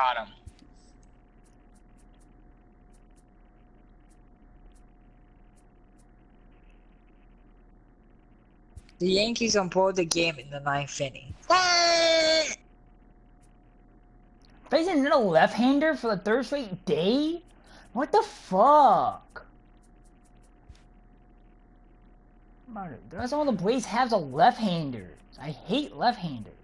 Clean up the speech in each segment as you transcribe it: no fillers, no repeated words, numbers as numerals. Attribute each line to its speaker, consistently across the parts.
Speaker 1: Got him. The Yankees on board the game in the ninth inning.
Speaker 2: Facing another left-hander for the third straight day? What the fuck? That's all the Braves have are left-handers. I hate left-handers.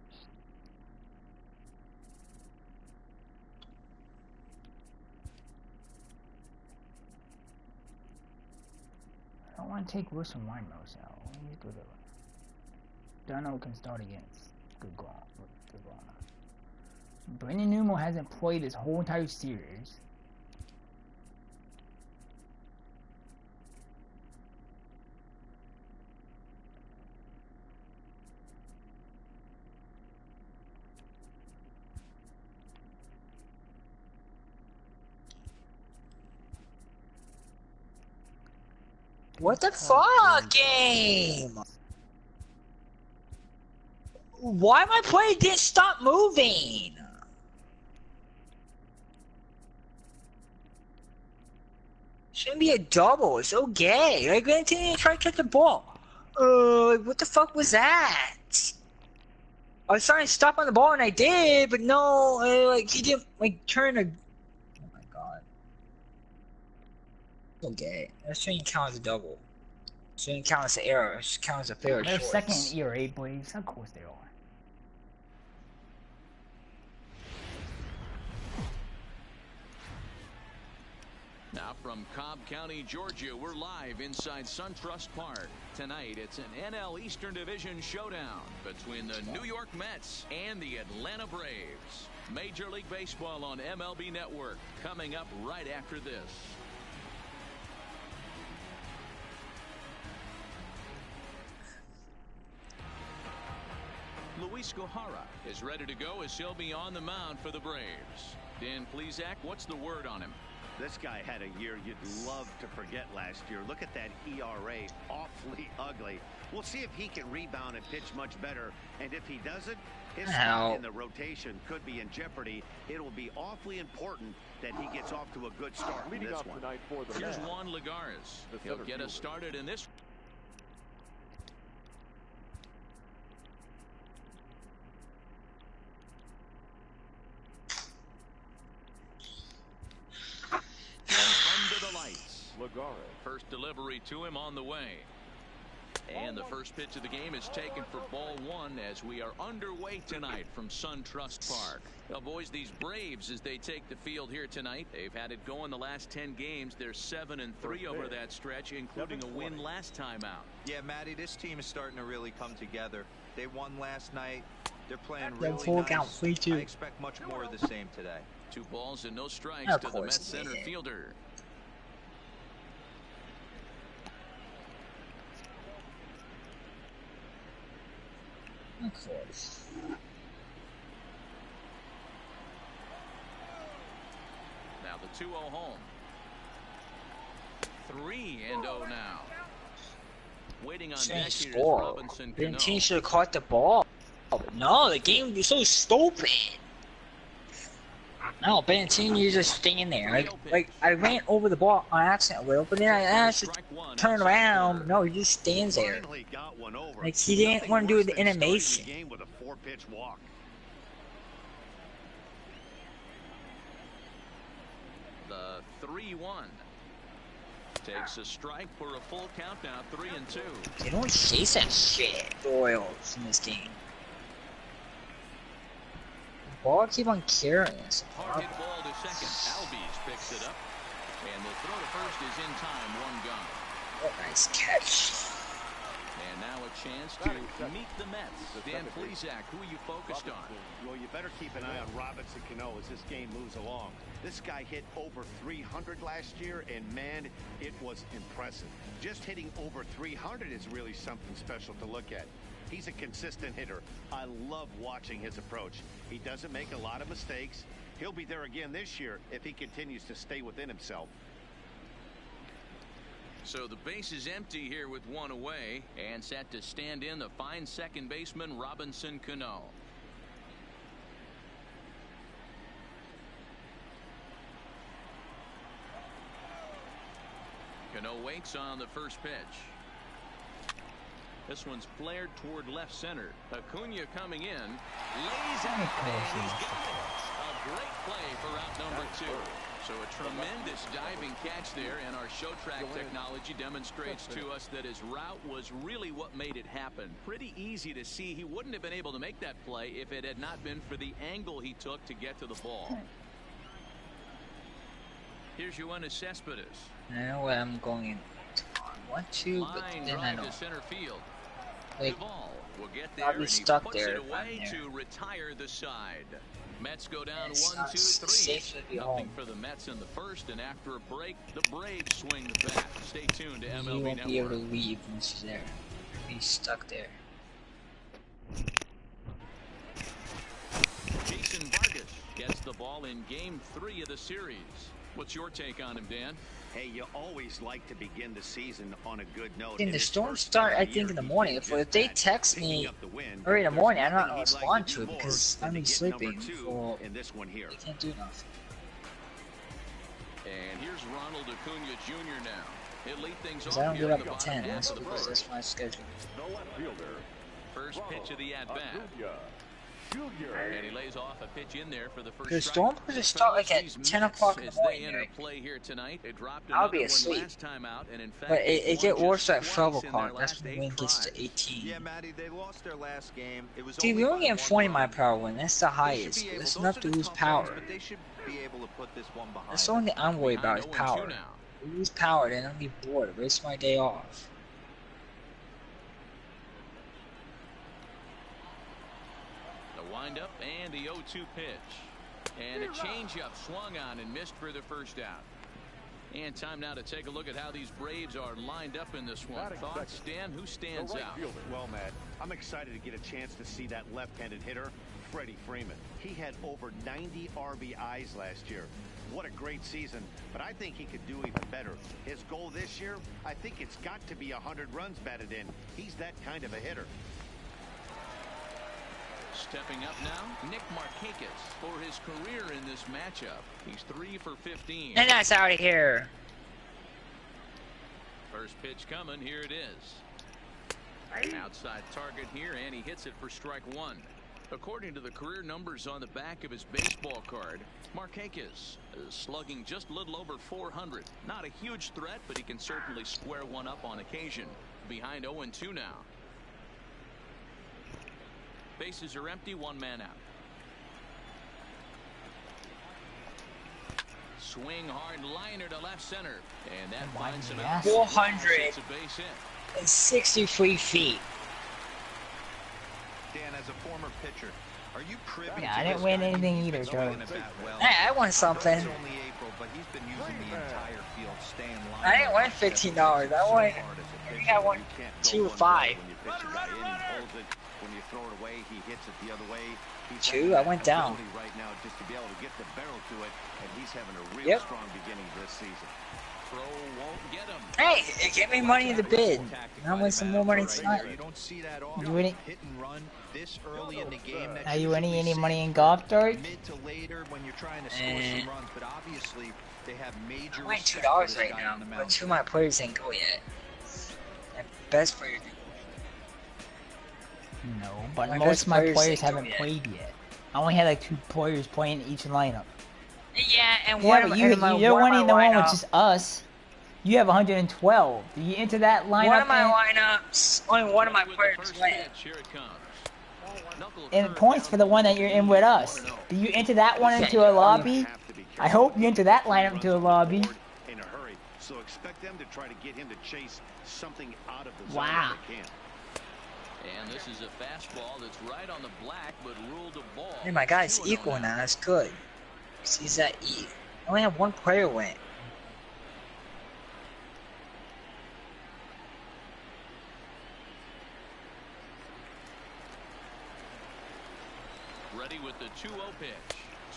Speaker 2: I don't want to take Wilson Ramos out. He's good. Dunno can start against. Good goal. Good goal. Brandon Nimmo hasn't played this whole entire series.
Speaker 1: What the fuck, game? Why my play didn't stop moving? Shouldn't be a double. It's so gay. Like, I didn't try to catch the ball. What the fuck was that? I was trying to stop on the ball and I did, but no, like he didn't like turn a. Oh my god. So gay. That shouldn't count as a double. Shouldn't count as an error. It should count as a fair choice.
Speaker 2: They're second ERA, Braves. Of course they are.
Speaker 3: Now from Cobb County, Georgia, we're live inside SunTrust Park. Tonight, it's an NL Eastern Division showdown between the New York Mets and the Atlanta Braves. Major League Baseball on MLB Network coming up right after this. Luis Gohara is ready to go as he'll be on the mound for the Braves. Dan Plesac, what's the word on him?
Speaker 4: This guy had a year you'd love to forget last year. Look at that ERA, awfully ugly. We'll see if he can rebound and pitch much better. And if he doesn't, his spot in the rotation could be in jeopardy. It will be awfully important that he gets off to a good start in this one.
Speaker 3: Here's Juan Lagares. He'll get us started in this. Under the lights. Lagares. First delivery to him on the way. And the first pitch of the game is taken for ball one as we are underway tonight from SunTrust Park. Now, boys, these Braves, as they take the field here tonight, they've had it going the last 10 games. They're 7-3 over that stretch, including a win last time out.
Speaker 5: Yeah, Matty, this team is starting to really come together. They won last night. They're playing
Speaker 1: Then
Speaker 5: really
Speaker 1: full
Speaker 5: nice.
Speaker 1: count, 3-2.
Speaker 5: I expect much more of the same today.
Speaker 3: 2 balls and no strikes to the Mets center fielder.
Speaker 1: Of course.
Speaker 3: Now the 2-0 home. 3-0 now. Waiting on deck here is Robinson Cano.
Speaker 1: The team should have caught the ball. No, the game was so stupid. No, Benattini, you just stand there. Like I ran over the ball on accident a little, but then I asked to turn around. No, he just stands there. Like he didn't want to do the animation.
Speaker 4: With a 4-pitch walk.
Speaker 3: The 3-1 takes a strike for a full count now. 3-2.
Speaker 1: They don't chase that shit. The Royals in this game. Ball keep on carrying us.
Speaker 3: Hard hit ball to second. Albies picks it up, and the throw to first is in time. 1 gone.
Speaker 1: What a nice catch.
Speaker 3: And now a chance to meet the Mets. Dan Plesac, who are you focused on?
Speaker 4: Well, you better keep an eye on Robinson Cano as this game moves along. This guy hit over 300 last year, and man, it was impressive. Just hitting over 300 is really something special to look at. He's a consistent hitter. I love watching his approach. He doesn't make a lot of mistakes. He'll be there again this year if he continues to stay within himself.
Speaker 3: So the base is empty here with 1 away, and set to stand in the fine second baseman Robinson Cano. No weights on the first pitch. This one's flared toward left center. Acuna coming in. Lays out, and he's got it. A great play for route number 2. So a tremendous diving catch there, and our show track technology demonstrates to us that his route was really what made it happen. Pretty easy to see he wouldn't have been able to make that play if it had not been for the angle he took to get to the ball. Here's Yoenis Cespedes.
Speaker 1: I know where I'm going I want to, but then I don't.
Speaker 3: To center field.
Speaker 1: Like,
Speaker 3: will get there,
Speaker 1: I'll be
Speaker 3: and
Speaker 1: stuck
Speaker 3: he puts
Speaker 1: there
Speaker 3: it away
Speaker 1: if I'm there.
Speaker 3: to retire the side. Mets go down
Speaker 1: It's
Speaker 3: 1, 2, 3. Nothing
Speaker 1: home.
Speaker 3: for the Mets in the first, and after a break, the Braves swing the bat. Stay tuned to MLB
Speaker 1: He won't
Speaker 3: Network.
Speaker 1: be able to leave once he's there. He's stuck there.
Speaker 3: Jason Vargas gets the ball in Game 3 of the series. What's your take on him, Dan?
Speaker 4: Hey, you always like to begin the season on a good note.
Speaker 1: Then the storm start, I think, in the morning. If they text me early in the morning, I don't respond to it because I'm sleeping. So I can't do nothing.
Speaker 3: And here's Ronald Acuna Jr. now. He'll lead things
Speaker 1: Because
Speaker 3: off
Speaker 1: I don't
Speaker 3: here
Speaker 1: get
Speaker 3: in
Speaker 1: up
Speaker 3: the
Speaker 1: at 10.
Speaker 3: bottom half of the
Speaker 1: That's
Speaker 3: first.
Speaker 1: my schedule.
Speaker 3: First pitch of the at-bat. And he lays off a pitch in there for the first
Speaker 1: The
Speaker 3: strike.
Speaker 1: storm supposed to start like at
Speaker 3: These
Speaker 1: 10
Speaker 3: Mets,
Speaker 1: o'clock in the
Speaker 3: as they
Speaker 1: morning,
Speaker 3: enter
Speaker 1: right?
Speaker 3: play here tonight, they dropped
Speaker 1: I'll
Speaker 3: another
Speaker 1: be
Speaker 3: one
Speaker 1: asleep.
Speaker 3: last time out, and in fact,
Speaker 1: But it get
Speaker 3: won
Speaker 1: worse
Speaker 3: just
Speaker 1: at 12
Speaker 3: twice in their
Speaker 1: o'clock. That's
Speaker 3: last
Speaker 1: when the
Speaker 3: 8
Speaker 1: wind gets to
Speaker 3: tries.
Speaker 1: 18.
Speaker 5: Yeah, Matty, they lost their last game. It was
Speaker 1: See, we only get 40 mile per hour wind. That's the
Speaker 5: They should
Speaker 1: highest.
Speaker 5: be able-
Speaker 1: It's
Speaker 5: those
Speaker 1: enough
Speaker 5: are
Speaker 1: to
Speaker 5: the
Speaker 1: lose
Speaker 5: tough
Speaker 1: power.
Speaker 5: ones, but they should be able to put this one behind
Speaker 1: That's the
Speaker 5: them.
Speaker 1: only thing I'm worried about is
Speaker 3: Behind 0-2
Speaker 1: power.
Speaker 3: now.
Speaker 1: If we lose power, then I'll be bored. Waste my day off.
Speaker 3: The windup and the 0-2 pitch. And a changeup swung on and missed for the first out. And time now to take a look at how these Braves are lined up in this one. Thoughts, Dan? Who stands out?
Speaker 4: Well, Matt, I'm excited to get a chance to see that left-handed hitter, Freddie Freeman. He had over 90 RBIs last year. What a great season, but I think he could do even better. His goal this year, I think it's got to be 100 runs batted in. He's that kind of a hitter.
Speaker 3: Stepping up now, Nick Markakis for his career in this matchup. He's 3 for 15.
Speaker 1: And that's out of here.
Speaker 3: First pitch coming. Here it is. Outside target here, and he hits it for strike 1. According to the career numbers on the back of his baseball card, Markakis is slugging just a little over 400. Not a huge threat, but he can certainly square one up on occasion. Behind 0-2 now. Bases are empty, one man out. Swing hard liner to left center, and that finds him out.
Speaker 1: 463 feet.
Speaker 5: Dan, as a former pitcher, are you privy
Speaker 2: Yeah,
Speaker 5: to
Speaker 2: I didn't
Speaker 5: this
Speaker 2: win
Speaker 5: guy?
Speaker 2: anything
Speaker 5: He's
Speaker 2: either,
Speaker 5: been
Speaker 2: Joe.
Speaker 5: swinging the bat well.
Speaker 1: Hey, I won something.
Speaker 5: It's only April, but he's been using the entire field, staying lined
Speaker 1: I didn't
Speaker 5: up.
Speaker 1: win $15. I won. I think I won 2 or 5.
Speaker 4: When you pitch a guy in, he holds it. When you throw it away, he hits it the other way. He's
Speaker 1: 2,
Speaker 4: having
Speaker 1: I
Speaker 4: that
Speaker 1: went down.
Speaker 4: ability right now just to be able to get the barrel to it, and he's having a real strong beginning this season.
Speaker 3: Throw won't get him.
Speaker 1: Hey, it gave me money in the bid. And I'll win some more money tonight.
Speaker 5: You don't see that
Speaker 2: You
Speaker 5: often.
Speaker 2: winning?
Speaker 5: Hit and run this early in the game. That
Speaker 2: Are you winning
Speaker 5: usually
Speaker 2: any money in golf, George?
Speaker 5: mid to later when you're trying to score some runs, but obviously they have major
Speaker 1: I win
Speaker 5: respect
Speaker 1: $2
Speaker 5: for this
Speaker 1: right
Speaker 5: guy
Speaker 1: now,
Speaker 5: on the
Speaker 1: but
Speaker 5: mound.
Speaker 1: 2 of my players ain't go yet. My best player didn't go
Speaker 2: No, but
Speaker 1: My
Speaker 2: most
Speaker 1: best
Speaker 2: of my
Speaker 1: players
Speaker 2: players
Speaker 1: ain't go
Speaker 2: haven't
Speaker 1: yet.
Speaker 2: played yet. I only had like 2 players playing each lineup.
Speaker 1: yet. Yeah, and
Speaker 2: Yeah,
Speaker 1: one
Speaker 2: but
Speaker 1: of
Speaker 2: you're
Speaker 1: my
Speaker 2: winning the one with
Speaker 1: lineup-
Speaker 2: just us. You have 112. Do you enter that lineup?
Speaker 1: One of my
Speaker 2: and-
Speaker 1: lineups, only one of my
Speaker 3: With the
Speaker 1: players
Speaker 3: first
Speaker 1: went.
Speaker 3: pitch, here it comes. Knuckle
Speaker 2: and
Speaker 3: curve
Speaker 2: points
Speaker 3: down
Speaker 2: for the one that you're in with us.
Speaker 3: 1-0.
Speaker 2: Do you enter that one into a lobby?
Speaker 4: Have to be careful.
Speaker 2: I hope you enter that lineup
Speaker 4: Runs
Speaker 2: into a
Speaker 4: on the
Speaker 2: lobby.
Speaker 4: board in a hurry. So expect them to try to get him to chase something out of the zone
Speaker 2: Wow.
Speaker 4: if they can.
Speaker 3: And this is a fastball that's right on the black, but ruled a ball.
Speaker 1: Hey, my guy's
Speaker 3: 2-0
Speaker 1: equal now. That's good. He's that E. I only have one player went.
Speaker 3: Ready with the 2-0 pitch.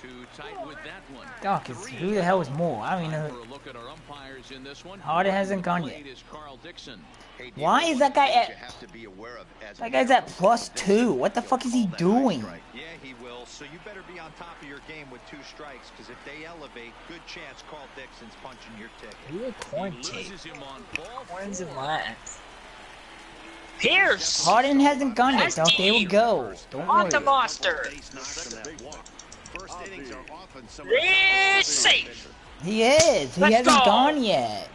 Speaker 3: Too tight with that one.
Speaker 2: Doc, who the hell is more? I don't even
Speaker 3: For
Speaker 2: know.
Speaker 3: a look at our umpires in this one.
Speaker 2: Harden hasn't gone yet.
Speaker 3: Played is Carl Dixon.
Speaker 4: Hey,
Speaker 2: Why
Speaker 4: Diego,
Speaker 2: is that guy
Speaker 4: one of the things
Speaker 2: at-
Speaker 4: you have to be aware of as
Speaker 2: That
Speaker 4: a
Speaker 2: guy's
Speaker 4: hitter
Speaker 2: at +2. What the fuck is he doing?
Speaker 5: Yeah, he will so you better be on top of your game with 2 strikes, because if they elevate, good chance Carl Dixon's punching your ticket.
Speaker 1: Ooh, corn
Speaker 3: He
Speaker 1: tape.
Speaker 3: loses him on ball
Speaker 1: Corns and
Speaker 3: 4.
Speaker 1: lats. Pierce!
Speaker 2: Harden hasn't gone yet,
Speaker 1: That's
Speaker 2: though. They will
Speaker 1: deep.
Speaker 2: go. Don't
Speaker 1: On
Speaker 2: worry.
Speaker 1: the monster.
Speaker 4: First innings are often some of
Speaker 1: It's safe.
Speaker 2: He is. He
Speaker 1: Let's
Speaker 2: hasn't
Speaker 1: go.
Speaker 2: gone yet.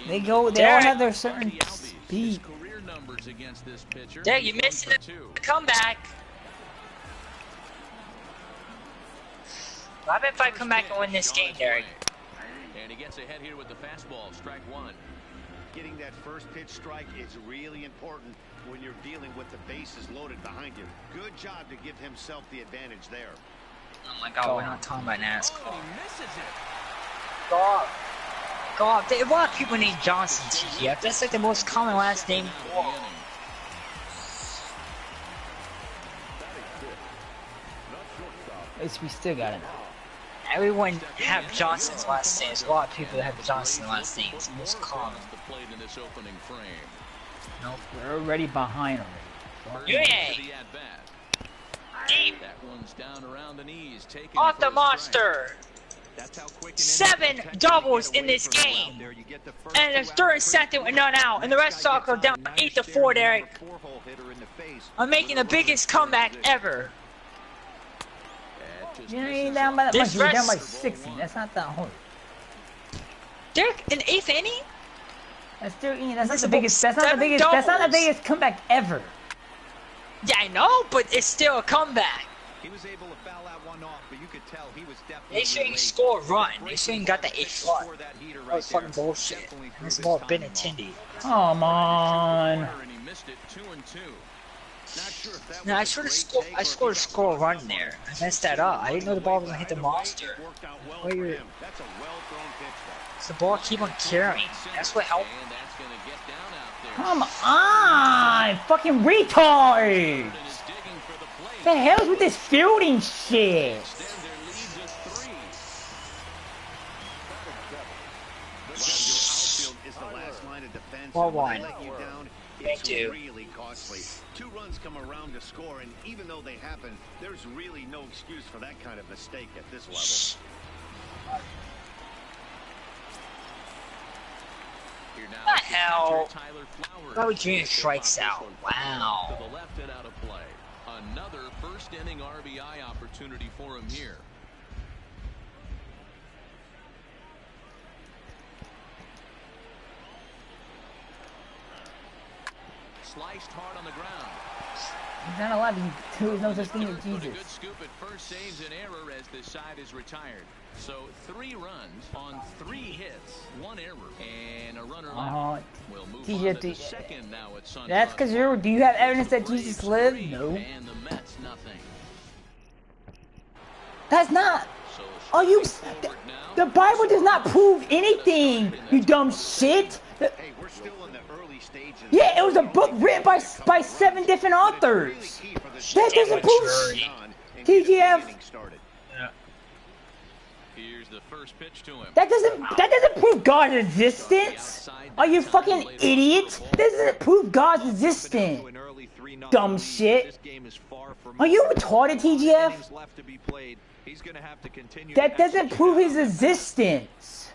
Speaker 2: They go. They all have their certain speed.
Speaker 3: Career numbers against this pitcher.
Speaker 1: Derek, you're missing the comeback. What happens if I come back and win this game, Derek?
Speaker 3: And he gets ahead here with the fastball, strike 1.
Speaker 4: Getting that first pitch strike is really important when you're dealing with the bases loaded behind you. Good job to give himself the advantage there.
Speaker 1: Oh my god, we're not talking about NASCAR.
Speaker 3: Oh, he misses it.
Speaker 1: God. God, there are a lot of people named Johnson, TGF. That's like the most common last name.
Speaker 2: At least we still got it.
Speaker 1: Everyone have Johnson's last name. There's a lot of people that have Johnson last name. It's the most common.
Speaker 3: The plate in this opening frame.
Speaker 1: Nope.
Speaker 2: We're already behind already.
Speaker 1: Yeah.
Speaker 3: To the at-bat.
Speaker 1: Deep.
Speaker 3: That one's down around the knees. Taken
Speaker 1: Off
Speaker 3: for
Speaker 1: the
Speaker 3: a
Speaker 1: monster.
Speaker 5: That's how quick an
Speaker 1: 7
Speaker 5: inning can
Speaker 1: doubles
Speaker 5: get
Speaker 1: in
Speaker 5: away
Speaker 1: this
Speaker 5: from you out
Speaker 1: game.
Speaker 5: there. You get the first
Speaker 1: And there's
Speaker 5: 2
Speaker 1: third
Speaker 5: out
Speaker 1: and second
Speaker 5: pretty
Speaker 1: and none
Speaker 5: quick.
Speaker 1: out. And the rest all go down 8-4, Derek. I'm making the biggest comeback ever.
Speaker 2: You ain't down by that
Speaker 1: This
Speaker 2: much. You're down by
Speaker 1: rest-
Speaker 2: 60. That's not that hard.
Speaker 1: Derek, in 8th inning?
Speaker 2: That's still. That's not
Speaker 1: That's
Speaker 2: the biggest. That's not the
Speaker 1: 7
Speaker 2: biggest. That's not the
Speaker 1: doubles.
Speaker 2: biggest comeback ever.
Speaker 1: Yeah, I know, but it's still a comeback.
Speaker 5: He was able to foul that one off, but you could tell he was definitely
Speaker 1: They shouldn't
Speaker 5: late.
Speaker 1: score a run.
Speaker 5: The
Speaker 1: They shouldn't got the 8th run.
Speaker 5: score that heater
Speaker 1: That
Speaker 5: right
Speaker 1: was fucking
Speaker 5: there.
Speaker 1: bullshit.
Speaker 5: Definitely
Speaker 1: It's
Speaker 5: threw
Speaker 1: more
Speaker 5: his timing
Speaker 1: Benintendi.
Speaker 2: Come on.
Speaker 3: And he missed it 2-2.
Speaker 4: Not sure if that
Speaker 1: No,
Speaker 4: was
Speaker 1: I
Speaker 4: a
Speaker 1: should have
Speaker 4: great
Speaker 1: scored.
Speaker 4: take
Speaker 1: I
Speaker 4: or if
Speaker 1: scored a
Speaker 4: he got
Speaker 1: score
Speaker 4: caught
Speaker 1: run
Speaker 4: up.
Speaker 1: there. I messed that up. I didn't know the ball was gonna hit the monster.
Speaker 4: It worked out well
Speaker 1: Where
Speaker 4: for
Speaker 1: you-
Speaker 4: him. That's a well-thrown pitch, though.
Speaker 1: So the ball keep on carrying. That's what helped.
Speaker 3: And that's going to get down out there.
Speaker 2: Come on, fucking retard.
Speaker 3: And is digging for the plate.
Speaker 2: The hell's with this fielding shit?
Speaker 3: Extend their lead to 3.
Speaker 4: But your outfield is the last line of defense.
Speaker 1: Ball
Speaker 4: and when they
Speaker 1: one.
Speaker 4: let you down,
Speaker 1: Thank
Speaker 4: it's
Speaker 1: you.
Speaker 4: really costly. 2 runs come around to score, and even though they happen, there's really no excuse for that kind of mistake at this level.
Speaker 3: Here now
Speaker 1: The
Speaker 3: is the
Speaker 1: hell?
Speaker 3: catcher, Tyler Flowers.
Speaker 1: Bobby Jr. strikes out. Wow.
Speaker 3: To the left and out of play. Another first inning RBI opportunity for him here. Sliced hard on the ground.
Speaker 2: He's not allowed to do. There's no such thing as
Speaker 3: Put a good
Speaker 2: Jesus.
Speaker 3: scoop at first, saves an error as this side is retired. So 3 runs on 3 hits, 1 error, and a runner left. We'll move
Speaker 2: TJ,
Speaker 3: on to the second now at Sun
Speaker 2: That's because
Speaker 3: Park.
Speaker 2: you're. Do you have evidence that
Speaker 3: Braves
Speaker 2: Jesus lived?
Speaker 3: 3,
Speaker 2: No.
Speaker 3: And the Mets nothing.
Speaker 2: That's not.
Speaker 3: So
Speaker 2: Are you?
Speaker 3: straightforward now.
Speaker 2: The Bible does not prove anything. You dumb shit.
Speaker 4: Hey, we're still in the early stages.
Speaker 2: Yeah, it was a book written by 7 different authors. That doesn't prove. TGF.
Speaker 3: Here's the first pitch to him.
Speaker 2: That doesn't prove God's existence. Are you fucking idiots? That doesn't prove God's existence. Dumb shit. Are you retarded, TGF? That doesn't prove his existence.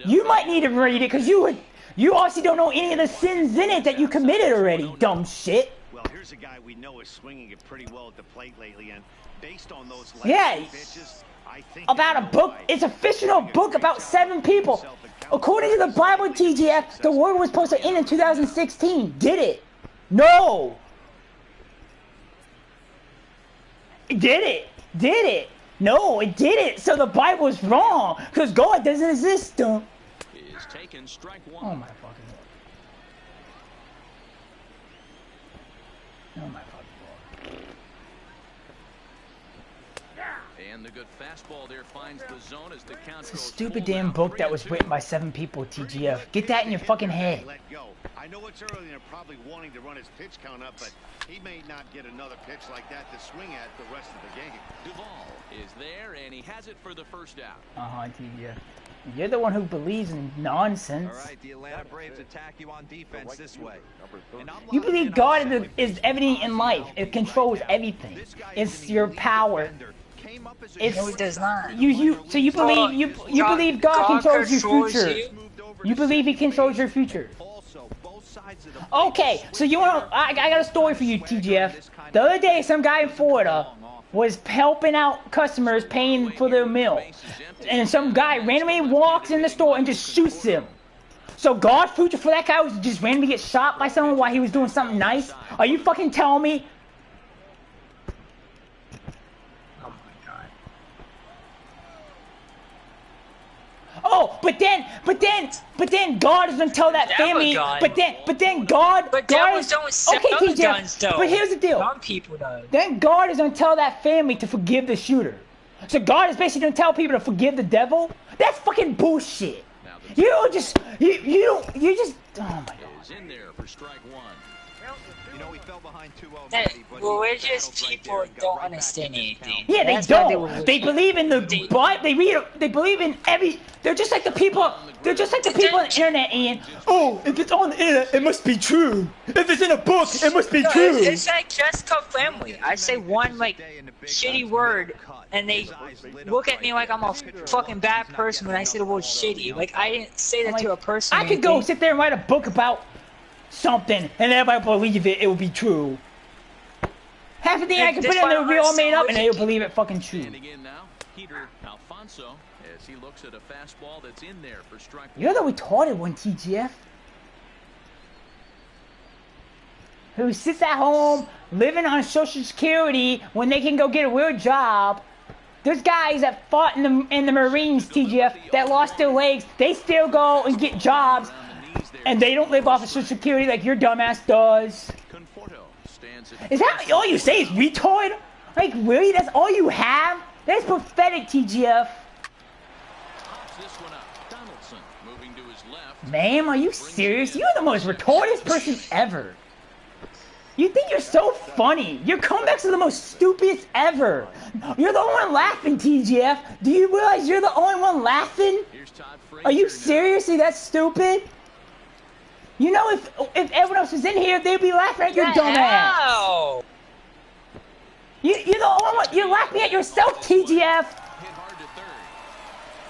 Speaker 2: You might need to read it because you obviously don't know any of the sins in it that you committed already, dumb shit.
Speaker 4: Well, here's a guy we know is swinging it pretty well at the plate lately, and based on those last
Speaker 2: Yeah.
Speaker 4: 2 pitches, I think
Speaker 2: About a book, it's a fictional book about 7 people. According to the Bible, TGF, the world was supposed to end in 2016. Did it? No. Did it? Did it? No, it didn't. So the Bible is wrong because God doesn't exist.
Speaker 3: Is taken strike 1.
Speaker 2: Oh my fucking God. Oh my fucking God.
Speaker 3: And the good fastball there finds the zone as the count
Speaker 2: It's a
Speaker 3: goes
Speaker 2: stupid
Speaker 3: full
Speaker 2: damn
Speaker 3: now,
Speaker 2: book that was
Speaker 3: 3-2.
Speaker 2: written by 7 people, TGF. Get that in your fucking head.
Speaker 4: let go. I I know it's early and they're probably wanting to run his pitch count up, but he may not get another pitch like that to swing at the rest of the game.
Speaker 3: Duvall is there, and he has it for the first out.
Speaker 2: TGF. You're the one who believes in nonsense.
Speaker 5: All right, the Atlanta Braves attack you on defense this way.
Speaker 2: You believe God is everything in life. It controls everything. It's your power. It's,
Speaker 1: No, it does not.
Speaker 2: So you believe you believe God controls your future. You believe He controls your future. Okay, so you want to? I got a story for you, TGF. The other day, some guy in Florida was helping out customers paying for their meal, and some guy randomly walks in the store and just shoots him. So God's future for that guy was to just randomly get shot by someone while he was doing something nice? Are you fucking telling me?
Speaker 1: Oh my god.
Speaker 2: Oh, but then God is gonna tell that family.
Speaker 1: gun.
Speaker 2: But then God.
Speaker 1: But
Speaker 2: God
Speaker 1: devils
Speaker 2: is,
Speaker 1: don't sell
Speaker 2: okay, TJ.
Speaker 1: guns, though.
Speaker 2: But here's the deal.
Speaker 1: Some people do.
Speaker 2: Then God is gonna tell that family to forgive the shooter. So God is basically gonna tell people to forgive the devil. That's fucking bullshit. You don't just you just oh my god.
Speaker 3: Is in there for strike one.
Speaker 5: You know, we fell behind 2-0.
Speaker 1: Hey, religious people don't understand anything.
Speaker 2: Yeah, they
Speaker 1: That's why
Speaker 2: don't. They believe in the Bible. They believe in every. They're just like the people. They're just like the people on the internet. And oh, if it's on the internet, it must be true. If it's in a book, it must be true.
Speaker 1: It's like Jessica family. I say one like shitty word, and they look at me like I'm a fucking bad person when I say the word shitty. Like I didn't say that to a person.
Speaker 2: I could go sit there and write a book about something, and everybody believe it. It will be true. Half the thing I can put in there will be all made up, and they will believe it fucking true.
Speaker 3: And again now, Peter Alfonso, as he looks at a fastball that's in there for strike one.
Speaker 2: You're the retarded one, TGF. Who sits at home living on Social Security when they can go get a real job. There's guys that fought in the Marines, TGF, that lost their legs. They still go and get jobs, and they don't live off of Social Security like your dumbass does. Is that all you say is retard? Like, really? That's all you have? That's pathetic, TGF. Ma'am, are you serious? You're the most retarded person ever. You think you're so funny. Your comebacks are the most stupidest ever. You're the only one laughing, TGF. Do you realize you're the only one laughing? Are you seriously that stupid? You know, if everyone else was in here, they'd be laughing at your dumb ass. You're the only one. You're laughing at yourself, TGF.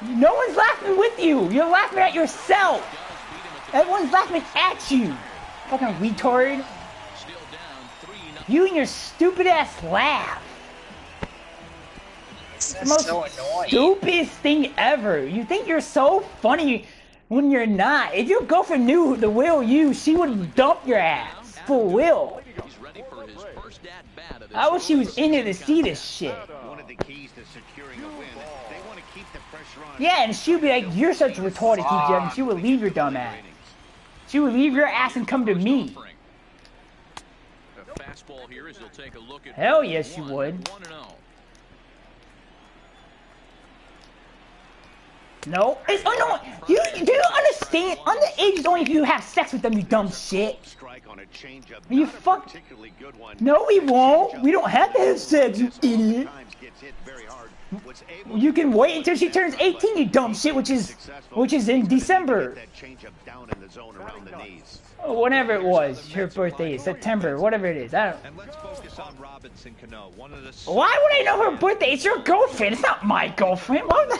Speaker 2: No one's laughing with you. You're laughing at yourself. Everyone's laughing at you. Fucking retard. You and your stupid ass laugh. It's the most stupidest thing ever. You think you're so funny when you're not. If your girlfriend knew the real you, she would dump your ass. For real. I wish she was in here to see this shit.
Speaker 4: One of the keys to securing a win. They want to keep the pressure on.
Speaker 2: Yeah, and she'd be like, you're such a retarded TJ, and she would leave your dumb ass. She would leave your ass and come to me. Hell yes, she would. No, it's no. You do you understand? Underage is only if you have sex with them, you dumb shit. You fuck. No, we won't. We don't have to have sex, you idiot. You can wait until she turns 18, you dumb shit, which is in December. Oh, whatever it was, her birthday is September, whatever it is. I don't. Why would I know her birthday? It's your girlfriend. It's not my girlfriend. Why would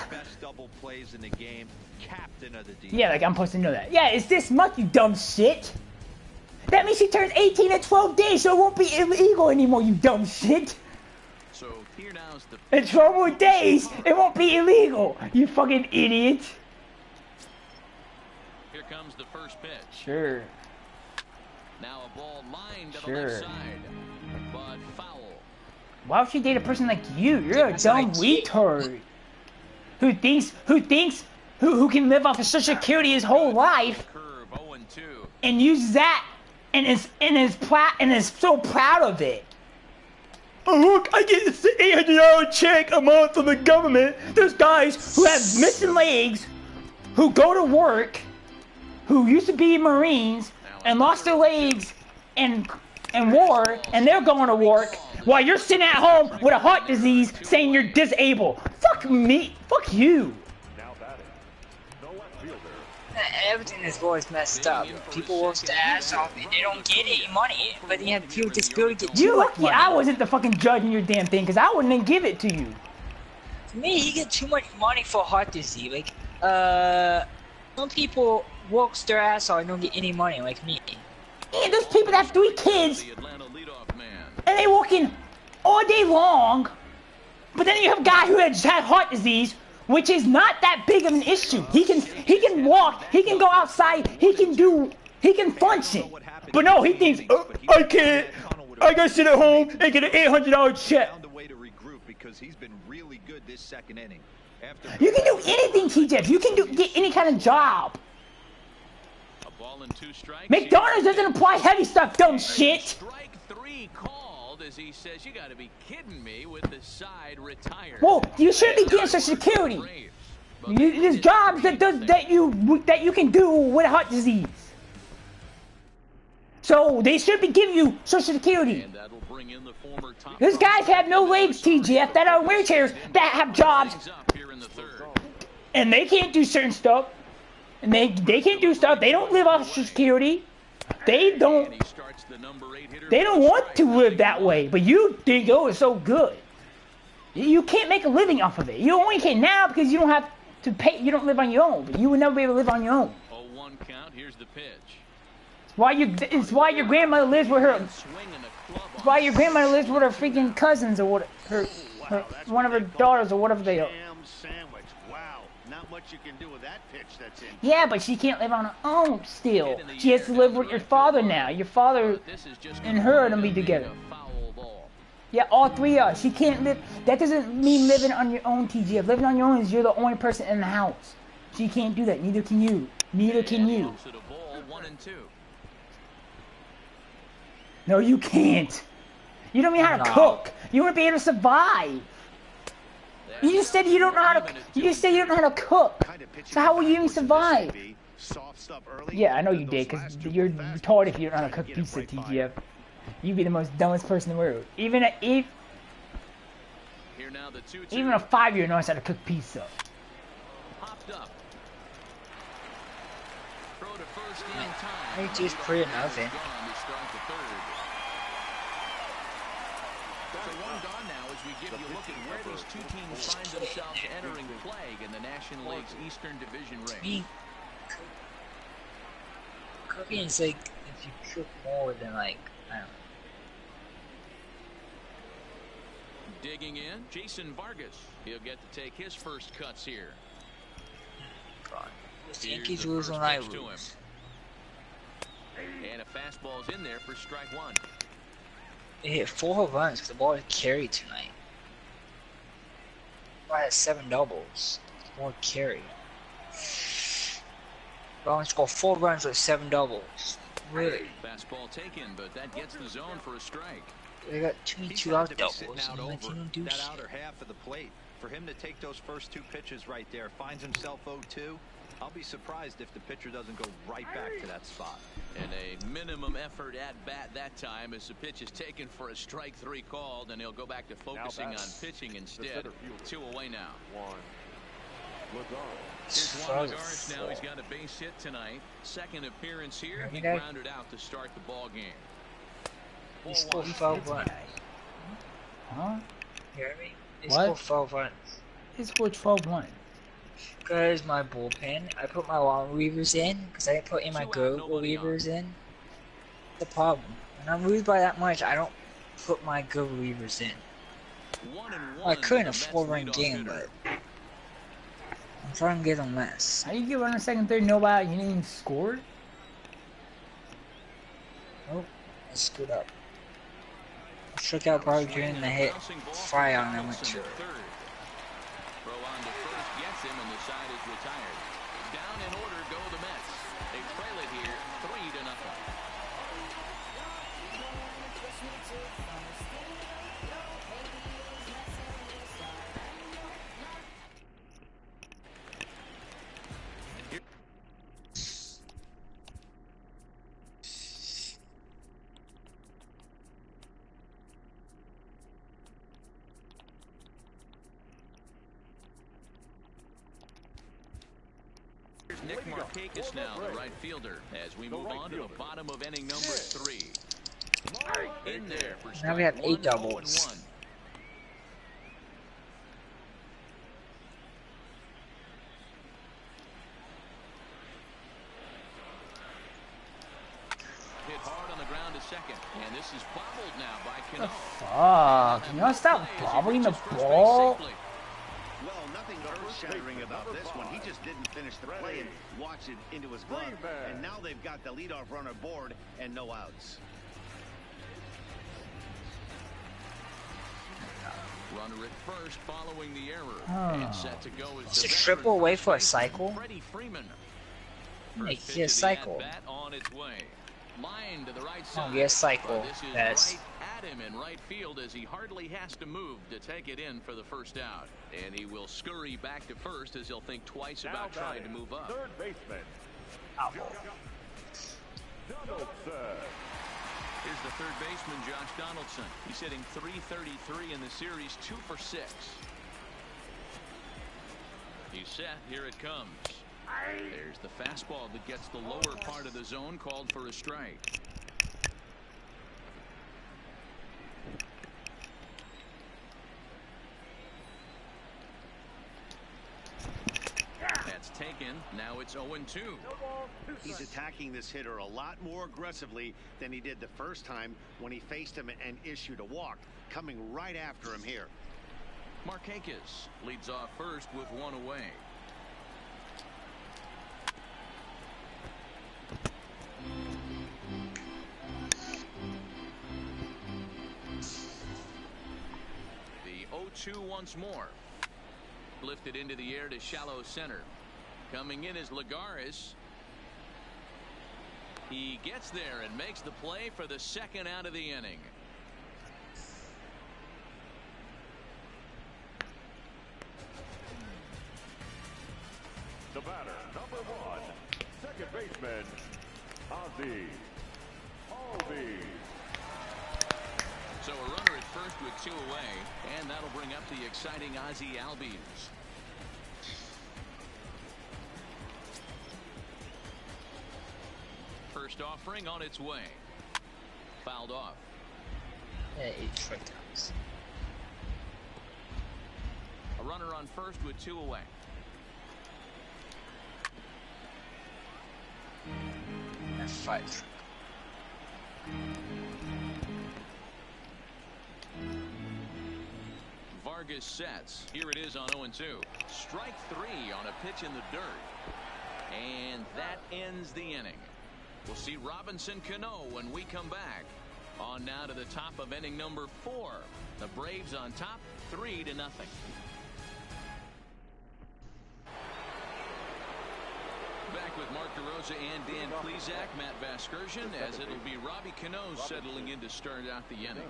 Speaker 2: Yeah, like I'm supposed to know that. Yeah, it's this month, you dumb shit. That means she turns 18 in 12 days, so it won't be illegal anymore, you dumb shit.
Speaker 3: So here now's the
Speaker 2: in 12 more days, it won't be illegal, you fucking idiot.
Speaker 3: Here comes the first pitch.
Speaker 2: Sure.
Speaker 3: Now a ball lined to the left side, but foul.
Speaker 2: Why would she date a person like you? You're a dumb retard. Who can live off of Social Security his whole life and use that and is so proud of it. Oh, look, I get this $800 check a month from the government. There's guys who have missing legs, who go to work, who used to be Marines, and lost their legs and war, and they're going to work while you're sitting at home with a heart disease saying you're disabled. Fuck me. Fuck you.
Speaker 1: Everything in this world is messed up. People work their ass off and they don't get any money, but then you have people with disability get too much money.
Speaker 2: I wasn't the fucking judging your damn thing, because I wouldn't even give it to you.
Speaker 1: To me, he get too much money for heart disease. Like, some people work their ass off and don't get any money, like me.
Speaker 2: And there's people that have 3 kids, and they working all day long, but then you have a guy who has had heart disease, which is not that big of an issue. He can walk, he can go outside, he can function. But no, he thinks, oh, I can't. I gotta sit at home and get an $800 check. You can do anything, TJ. You can get any kind of job. McDonald's doesn't apply heavy stuff, dumb shit.
Speaker 3: Strike 3 called as he says, you gotta be kidding me, with the side retired.
Speaker 2: Well, you shouldn't be getting Social Security. There's jobs that you can do with heart disease. So they should be giving you Social Security. These guys have no legs, TGF, that are in wheelchairs that have jobs, and they can't do certain stuff. And they can't do stuff. They don't live off Social Security. They don't want to live that way. But you think, oh, it's so good. You can't make a living off of it. You only can now because you don't have to pay. You don't live on your own. But you would never be able to live on your own.
Speaker 3: 0-1 count. Here's the pitch.
Speaker 2: It's why your grandmother lives with her. It's why your grandmother lives with her freaking cousins or what, one of her daughters or whatever they are.
Speaker 4: Not much you can do with that pitch that's in.
Speaker 2: Yeah, but she can't live on her own still. She has to live with your father now. Your father and her are gonna be together. Yeah, all 3 are. She can't live. That doesn't mean living on your own, TGF. Living on your own is you're the only person in the house. She can't do that. Neither can you. Neither can you. No, you can't. You don't even know how to cook. You wouldn't be able to survive. You just said you don't know how to. You just said you don't know how to cook. So how will you even survive? Yeah, I know you did, because you're retarded if you don't know how to cook pizza, TGF. You'd be the most dumbest person in the world. Even a 5-year-old knows how to cook pizza.
Speaker 1: I just put it nothing.
Speaker 3: Give you a look at where these 2 teams find themselves entering play in the National League's Eastern Division race.
Speaker 1: Cooking is like if you cook more than like, I don't know.
Speaker 3: Digging in, Jason Vargas. He'll get to take his first cuts here.
Speaker 1: God. The Yankees lose when I lose.
Speaker 3: And a fastball's in there for strike 1.
Speaker 1: They hit 4 home runs because the ball is carried tonight. I had 7 doubles. More carry. Ball scored 4 runs with 7 doubles. Really?
Speaker 3: Fastball taken, but that gets the zone for a strike.
Speaker 1: They got 2 out doubles. And
Speaker 5: that outer half of the plate. For him to take those first 2 pitches right there, finds himself 0-2. I'll be surprised if the pitcher doesn't go right back to that spot.
Speaker 3: And a minimum effort at bat that time as the pitch is taken for a strike 3 called, and he'll go back to focusing on pitching instead. 2 away now. Here's Juan Lagares now. He's got a base hit tonight. Second appearance here. He grounded out to start the ball game.
Speaker 1: He scored 12 runs.
Speaker 2: Huh?
Speaker 1: You hear me? He scored 12 runs.
Speaker 2: He scored 12 runs.
Speaker 1: Because my bullpen, I put my long relievers in, because I didn't put in my good relievers in. That's the problem. When I'm losing by that much, I don't put my good relievers in. Well, I could in a 4-run game, but I'm trying to get them less.
Speaker 2: How you get on the second, third, nobody, you didn't even score?
Speaker 1: Nope, I screwed up. I struck out Bobby Green and I hit fire on and went to it.
Speaker 3: Throw on to first, gets him, and the side is retired. Down in order go the Mets. They trail it here 3-0. Markakis now, the right fielder, as we move on to the bottom of inning number 3. In there for
Speaker 1: Now we have 8
Speaker 3: strike 1,
Speaker 1: doubles.
Speaker 3: 0-1. Hit hard on the ground to second, and this is bobbled now by Cano.
Speaker 2: Fuck, can y'all stop bobbling the ball?
Speaker 4: Well, nothing earth-shattering about this one. He just didn't finish the play and watched it into his glove. And now they've got the leadoff runner aboard and no outs.
Speaker 3: Runner at first following the error.
Speaker 2: Oh.
Speaker 3: And set to go is
Speaker 1: It's
Speaker 3: the
Speaker 1: a triple
Speaker 3: veteran
Speaker 1: away
Speaker 3: first
Speaker 1: for a
Speaker 3: baseman,
Speaker 1: cycle.
Speaker 3: Freddie Freeman.
Speaker 1: Make
Speaker 3: First
Speaker 1: it a
Speaker 3: pitch of the
Speaker 1: cycle.
Speaker 3: at-bat on its way. Line to the right
Speaker 1: Oh,
Speaker 3: side.
Speaker 1: yeah, cycle.
Speaker 3: But this is
Speaker 1: That's
Speaker 3: right at him in right field as he hardly has to move to take it in for the first out. And he will scurry back to first as he'll think twice about trying to move up.
Speaker 6: Third baseman.
Speaker 3: Here's the third baseman, Josh Donaldson. He's hitting .333 in the series, 2 for 6. He's set. Here it comes. There's the fastball that gets the lower part of the zone, called for a strike. That's taken. Now it's 0-2.
Speaker 4: He's attacking this hitter a lot more aggressively than he did the first time when he faced him and issued a walk. Coming right after him here.
Speaker 3: Markakis leads off first with 1 away. The 0-2 once more. Lifted into the air to shallow center. Coming in is Lagares. He gets there and makes the play for the second out of the inning.
Speaker 6: The batter, number 1, second baseman, Ozzie Albies.
Speaker 3: So a runner at first with 2 away, and that'll bring up the exciting Ozzie Albies. First offering on its way. Fouled off.
Speaker 1: yeah, 8 strikeouts.
Speaker 3: A runner on first with 2 away.
Speaker 1: And 5.
Speaker 3: Vargas sets. Here it is on 0-2. Strike 3 on a pitch in the dirt. And that ends the inning. We'll see Robinson Cano when we come back. On now to the top of inning number 4. The Braves on top, 3-0. Back with Mark DeRosa and Dan Klezak, Matt Vasgersian, as it'll be Robbie Cano settling in to start out the inning.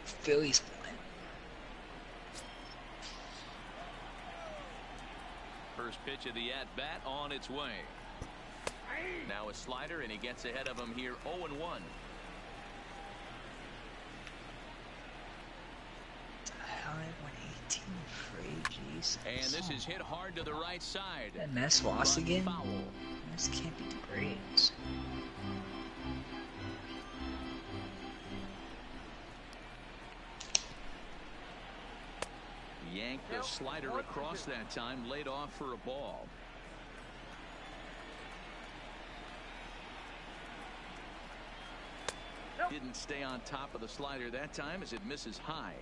Speaker 1: Phillies playing.
Speaker 3: First pitch of the at-bat on its way. Now a slider, and he gets ahead of him here, 0-1.
Speaker 1: High 118 free, jeez.
Speaker 3: And this is hit hard to the right side.
Speaker 1: That Mets lost
Speaker 3: Run
Speaker 1: again?
Speaker 3: foul.
Speaker 1: This can't be the Braves.
Speaker 3: Yanked the slider across that time, laid off for a ball. Didn't stay on top of the slider that time as it misses high.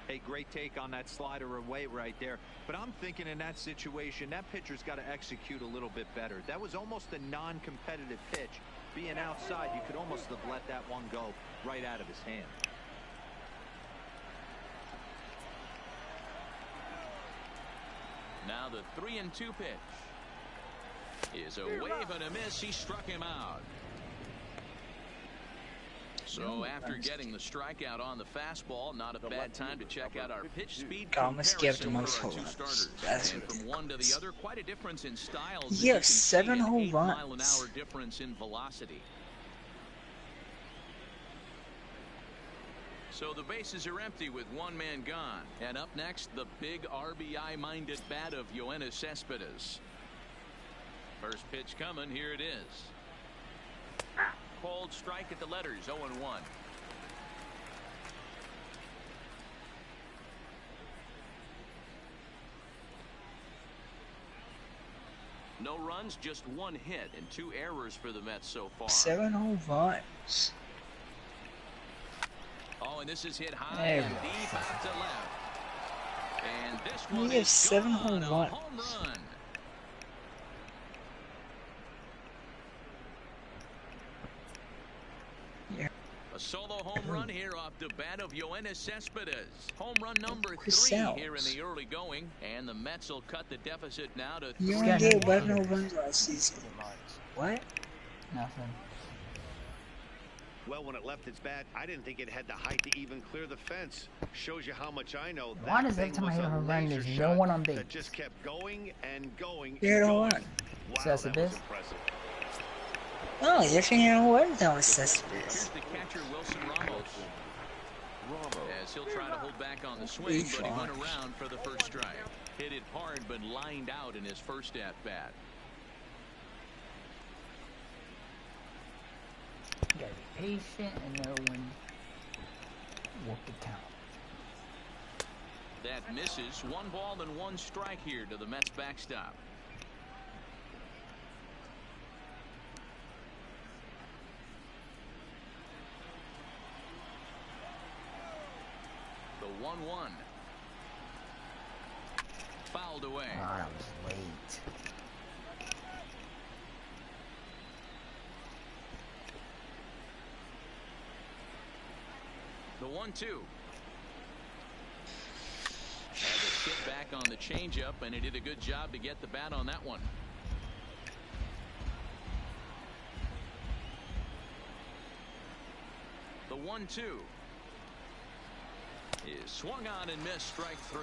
Speaker 5: Hey, great take on that slider away right there. But I'm thinking in that situation, that pitcher's got to execute a little bit better. That was almost a non-competitive pitch. Being outside, you could almost have let that one go right out of his hand.
Speaker 3: Now the 3-2 pitch is a wave and a miss. He struck him out. So after getting the strikeout on the fastball, not a bad time to check out our pitch speed
Speaker 1: Almost gave
Speaker 3: comparison
Speaker 1: the
Speaker 3: for our
Speaker 1: most
Speaker 3: two
Speaker 1: home
Speaker 3: starters.
Speaker 1: runs.
Speaker 3: And from one to the other, quite a difference in styles.
Speaker 1: Yeah,
Speaker 3: As you can see,
Speaker 1: 7
Speaker 3: an
Speaker 1: home
Speaker 3: 8
Speaker 1: runs.
Speaker 3: mile-an-hour difference in velocity. So the bases are empty with one man gone. And up next, the big RBI-minded bat of Yoenis Cespedes. First pitch coming. Here it is. Cold strike at the letters. 0-1. No runs, just one hit and 2 errors for the Mets so far.
Speaker 1: 7 home runs.
Speaker 3: Oh, and this is hit high and deep out to left. And this one
Speaker 1: He has
Speaker 3: is
Speaker 1: 7
Speaker 3: gone,
Speaker 1: home runs.
Speaker 3: a home run.
Speaker 1: Yeah.
Speaker 3: A solo home run here off the bat of Yoenis Cespedes. Home run number 3
Speaker 1: Yourselves.
Speaker 3: here in the early going. And the Mets will cut the deficit now to
Speaker 1: You
Speaker 3: 3.
Speaker 1: only gave 11 home runs last season. What?
Speaker 2: Nothing.
Speaker 4: Well, when it left its bat, I didn't think it had the height to even clear the fence. Shows you how much I know.
Speaker 2: Why does every time I hear her run, there's no one on base?
Speaker 4: That just kept going and going.
Speaker 1: They had a home
Speaker 4: going.
Speaker 1: run.
Speaker 4: Wow,
Speaker 2: Cespedes?
Speaker 4: that was impressive.
Speaker 1: Oh, you're saying home runs down with
Speaker 3: Here's
Speaker 1: Cespedes.
Speaker 3: the catcher, Wilson Ramos. As he'll try to hold back on the swing, but he went around for the first strike. Hit it hard, but lined out in his first at-bat.
Speaker 2: You gotta be patient and know when work the count.
Speaker 3: That misses. 1 ball and 1 strike here to the Mets backstop. The 1-1. Fouled away.
Speaker 2: Oh, that was late.
Speaker 3: The 1-2. Had to sit back on the changeup, and he did a good job to get the bat on that one. The 1-2 is swung on and missed. Strike 3.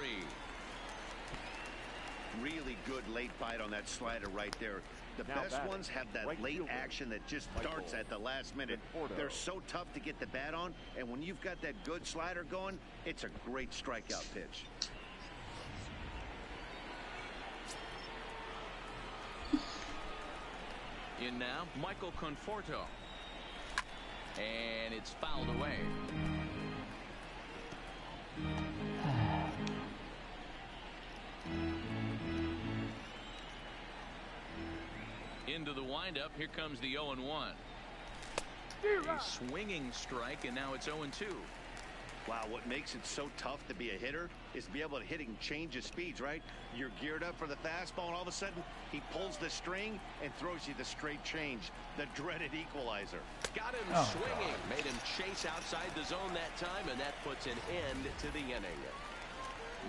Speaker 4: Really good late bite on that slider right there. The best ones have that late action that just darts at the last minute. They're so tough to get the bat on, and when you've got that good slider going, it's a great strikeout pitch.
Speaker 3: In now, Michael Conforto. And it's fouled away. Into the windup. Here comes the 0-1. A swinging strike, and now it's 0-2.
Speaker 4: Wow, what makes it so tough to be a hitter is to be able to hit and change his speeds, right? You're geared up for the fastball, and all of a sudden, he pulls the string and throws you the straight change, the dreaded equalizer.
Speaker 3: Got him swinging. Made him chase outside the zone that time, and that puts an end to the inning.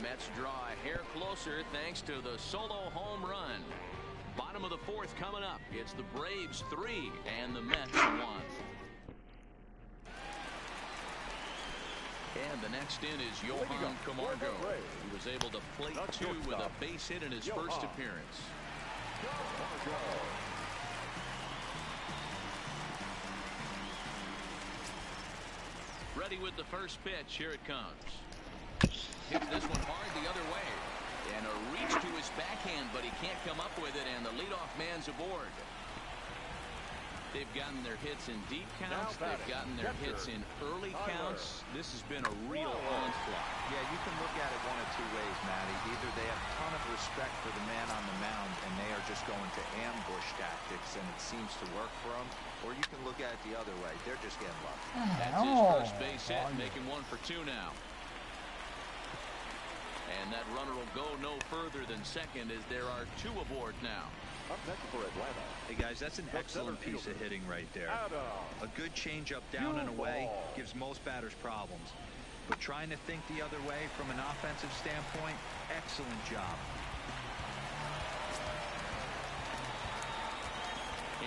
Speaker 3: Mets draw a hair closer thanks to the solo home run. Bottom of the 4th coming up. It's the Braves 3 and the Mets 1. And the next in is Johan Camargo. He was able to plate 2 with a base hit in his first appearance. Ready with the first pitch. Here it comes. Hits this one hard the other way. And a reach to his backhand, but he can't come up with it, and the leadoff man's aboard. They've gotten their hits in deep counts. They've gotten their hits in early counts. This has been a real onslaught.
Speaker 5: Yeah, you can look at it one of 2 ways, Matty. Either they have a ton of respect for the man on the mound, and they are just going to ambush tactics, and it seems to work for them. Or you can look at it the other way. They're just getting lucky.
Speaker 3: That's his first base hit, making 1 for 2 now. And that runner will go no further than second as there are 2 aboard now.
Speaker 6: Up next for Atlanta.
Speaker 5: Hey, guys, that's an excellent piece of hitting right there. A good changeup down and away gives most batters problems. But trying to think the other way from an offensive standpoint, excellent job.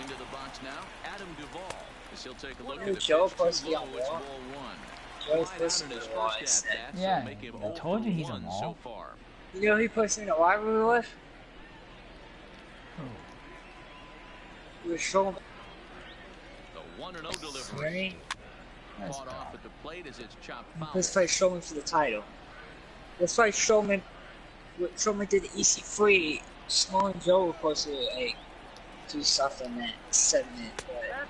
Speaker 3: Into the box now, Adam Duvall. As he'll take a look at
Speaker 1: Dude,
Speaker 3: the
Speaker 1: Joe
Speaker 3: pitch.
Speaker 1: supposed to be
Speaker 3: 2
Speaker 1: on
Speaker 3: low, it's
Speaker 1: walk.
Speaker 3: ball 1.
Speaker 1: Joe's
Speaker 3: Wide
Speaker 1: supposed
Speaker 3: out
Speaker 1: to
Speaker 3: in
Speaker 1: be
Speaker 3: his
Speaker 1: on
Speaker 3: first
Speaker 1: walk.
Speaker 3: at-bat,
Speaker 2: Yeah,
Speaker 3: so make him
Speaker 2: I
Speaker 3: 0
Speaker 2: told you
Speaker 3: for
Speaker 2: he's a
Speaker 3: 1
Speaker 2: walk.
Speaker 3: so far.
Speaker 1: You know who he puts me in the library with?
Speaker 2: Who?
Speaker 1: He was showing
Speaker 3: The 1-0 delivery.
Speaker 1: Sweeney.
Speaker 2: Let's
Speaker 3: Caught
Speaker 2: go.
Speaker 3: off at the plate as it's chopped foul.
Speaker 1: Let's fight Strowman for the title. Let's fight Strowman. What Strowman did to EC3. Small Joe was supposed to like do stuff in that segment,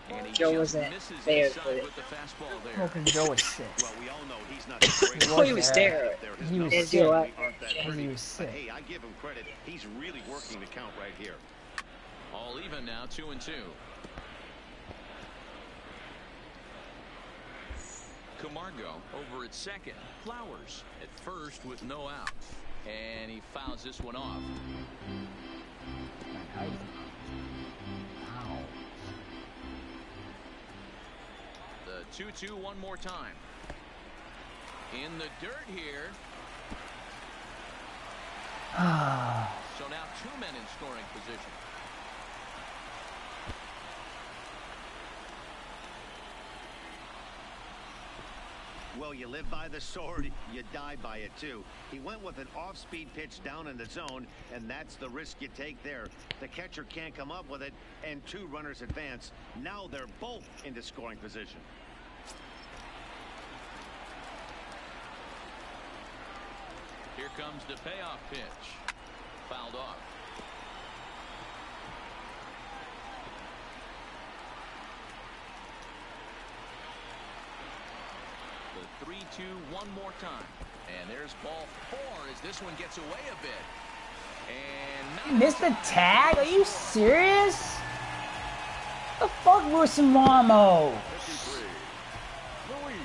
Speaker 3: And
Speaker 1: but
Speaker 3: he
Speaker 1: Joe
Speaker 3: just
Speaker 1: wasn't
Speaker 3: misses
Speaker 1: there
Speaker 3: inside
Speaker 1: for it.
Speaker 3: with the fastball there.
Speaker 2: Well, because Joe was sick.
Speaker 4: Well, we all know he's not the greatest.
Speaker 1: Well, he was there.
Speaker 4: His
Speaker 2: He was
Speaker 4: numbers
Speaker 2: sick.
Speaker 4: aren't that
Speaker 2: Yeah, he
Speaker 4: pretty,
Speaker 2: was
Speaker 4: but
Speaker 2: sick.
Speaker 4: hey, I give him credit. He's really working the count right here.
Speaker 3: All even now, 2-2. Camargo over at second. Flowers at first with no out. And he fouls this one off.
Speaker 2: Wow.
Speaker 3: The 2-2 one more time. In the dirt here. So now 2 men in scoring position.
Speaker 4: Well, you live by the sword, you die by it too. He went with an off-speed pitch down in the zone, and that's the risk you take there. The catcher can't come up with it, and 2 runners advance. Now they're both into scoring position.
Speaker 3: Here comes the payoff pitch. Fouled off. The 3-2 one more time. And there's ball 4 as this one gets away a bit. And
Speaker 2: You missed the tag? Are you serious? The fuck, Wilson Marmo?
Speaker 6: 53. Luis.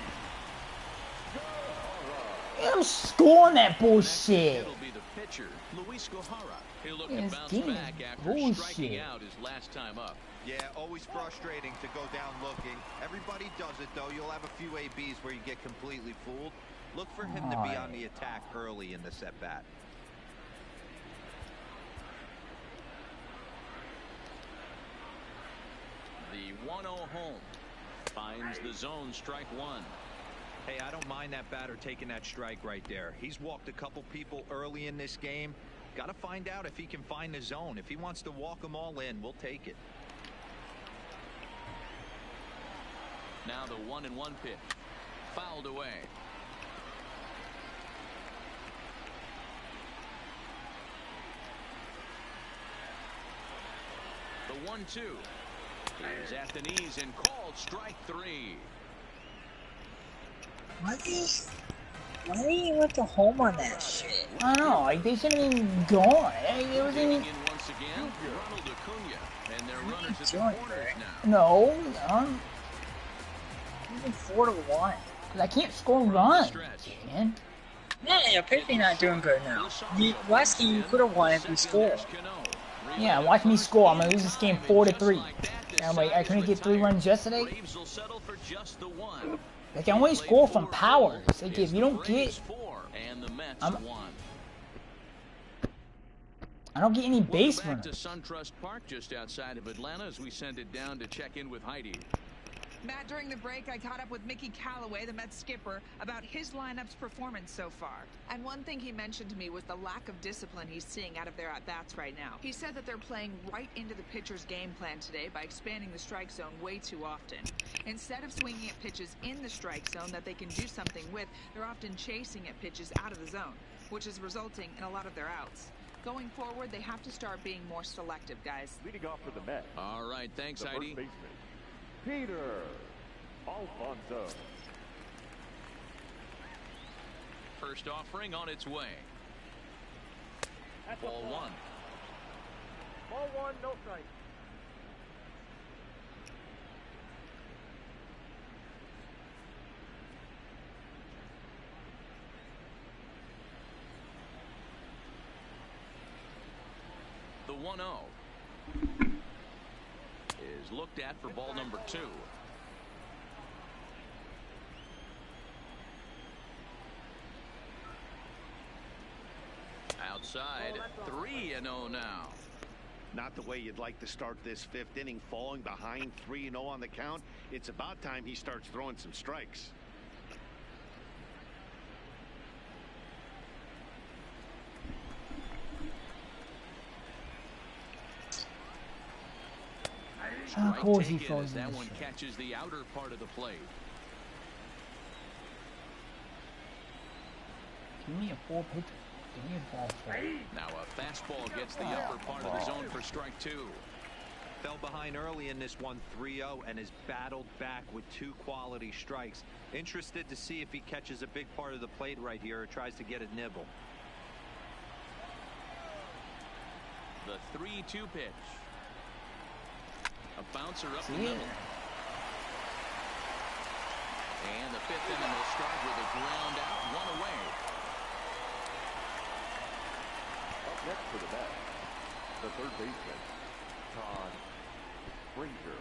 Speaker 2: I'm scoring that bullshit.
Speaker 3: it'll be the pitcher, Luis Gohara. He'll look
Speaker 2: Yes,
Speaker 3: to bounce
Speaker 2: damn
Speaker 3: back after
Speaker 2: bullshit.
Speaker 3: striking out his last time up.
Speaker 5: Yeah, always frustrating to go down looking. Everybody does it, though. You'll have a few ABs where you get completely fooled. Look for him to be on the attack early in the set-bat.
Speaker 3: The 1-0 home finds the zone, strike 1.
Speaker 5: Hey, I don't mind that batter taking that strike right there. He's walked a couple people early in this game. Got to find out if he can find the zone. If he wants to walk them all in, we'll take it.
Speaker 3: Now the 1-1 pitch. Fouled away. The 1-2 is at the knees and called strike 3.
Speaker 1: Why did you let the home on that shit?
Speaker 2: I don't know, like they shouldn't have even gone. It was
Speaker 3: Digging
Speaker 2: even
Speaker 3: in once again, Ronald Acuna, and their runners at the
Speaker 1: doing,
Speaker 3: corners
Speaker 1: Greg?
Speaker 3: now.
Speaker 2: no.
Speaker 1: Even 4-1.
Speaker 2: Cause I can't score runs, man.
Speaker 1: Man, your pitching not doing good now. Last game you could have won if you scored.
Speaker 2: Yeah, watch me score. I'm gonna lose this game 4-3. And wait, I couldn't get 3 runs yesterday.
Speaker 3: Braves will settle for just the 1.
Speaker 2: They can only score from powers. Like if you don't get,
Speaker 3: And the Mets
Speaker 2: I'm-
Speaker 3: won.
Speaker 2: I don't get any base
Speaker 3: Welcome back to
Speaker 2: runners.
Speaker 3: SunTrust Park just outside of Atlanta as we send it down to check in with Heidi.
Speaker 7: Matt, during the break, I caught up with Mickey Callaway, the Mets skipper, about his lineup's performance so far. And one thing he mentioned to me was the lack of discipline he's seeing out of their at-bats right now. He said that they're playing right into the pitcher's game plan today by expanding the strike zone way too often. Instead of swinging at pitches in the strike zone that they can do something with, they're often chasing at pitches out of the zone, which is resulting in a lot of their outs. Going forward, they have to start being more selective, guys.
Speaker 6: Leading off for the Mets.
Speaker 3: All right, thanks,
Speaker 6: The
Speaker 3: Heidi.
Speaker 6: first baseman, Peter Alfonso.
Speaker 3: First offering on its way.
Speaker 6: At the
Speaker 3: Ball
Speaker 6: plate.
Speaker 3: 1.
Speaker 6: Ball 1, no strike.
Speaker 3: The 1-0 is looked at for ball number 2. Outside, 3-0 now.
Speaker 4: Not the way you'd like to start this 5th inning, falling behind 3-0 on the count. It's about time he starts throwing some strikes.
Speaker 2: Of course he
Speaker 3: Strike
Speaker 2: throws
Speaker 3: taken as
Speaker 2: in
Speaker 3: that
Speaker 2: this
Speaker 3: one
Speaker 2: shit.
Speaker 3: catches the outer part of the plate.
Speaker 2: Give me a 4 pitcher. Give me a ball 4.
Speaker 3: Now a fastball gets the upper part of the zone for strike 2.
Speaker 5: Fell behind early in this one 3-0 and has battled back with 2 quality strikes. Interested to see if he catches a big part of the plate right here or tries to get a nibble.
Speaker 3: The 3-2 pitch. A bouncer up the middle. And the 5th inning will start with a ground out, 1 away.
Speaker 6: Up next for the Mets, the third baseman, Todd Frazier.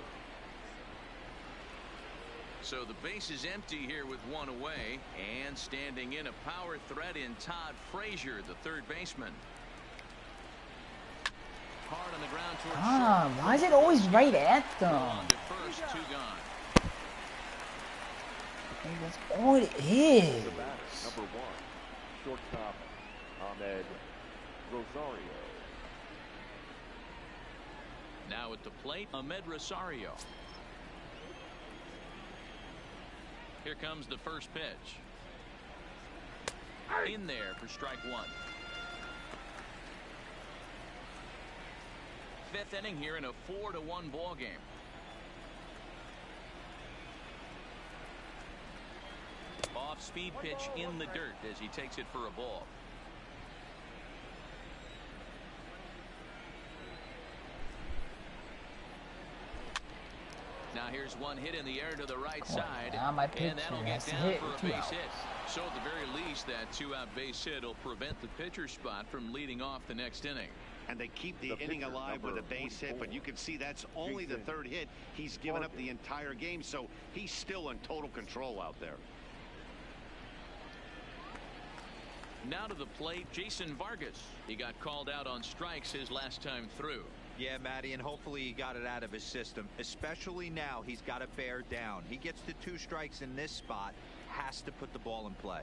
Speaker 3: So the base is empty here with 1 away, and standing in a power threat in Todd Frazier, the third baseman. Hard on the ground towards short.
Speaker 2: Why is it always right at them?
Speaker 3: On to first, 2 gone.
Speaker 2: Hey, that's all it is.
Speaker 6: The batter, number 1, shortstop, Ahmed Rosario.
Speaker 3: Now at the plate, Ahmed Rosario. Here comes the first pitch. In there for strike 1. 5th inning here in a 4-1 ball game. Off-speed pitch in the dirt as he takes it for a ball. Now here's one hit in the air to the right side, and that'll get down for a base hit. So at the very least, that 2-out base hit will prevent the pitcher spot from leading off the next inning.
Speaker 4: And they keep the inning alive with a base hit, but you can see that's only the 3rd hit. He's given up the entire game, so he's still in total control out there.
Speaker 3: Now to the plate, Jason Vargas. He got called out on strikes his last time through.
Speaker 5: Yeah, Matty, and hopefully he got it out of his system. Especially now, he's got to bear down. He gets to 2 strikes in this spot, has to put the ball in play.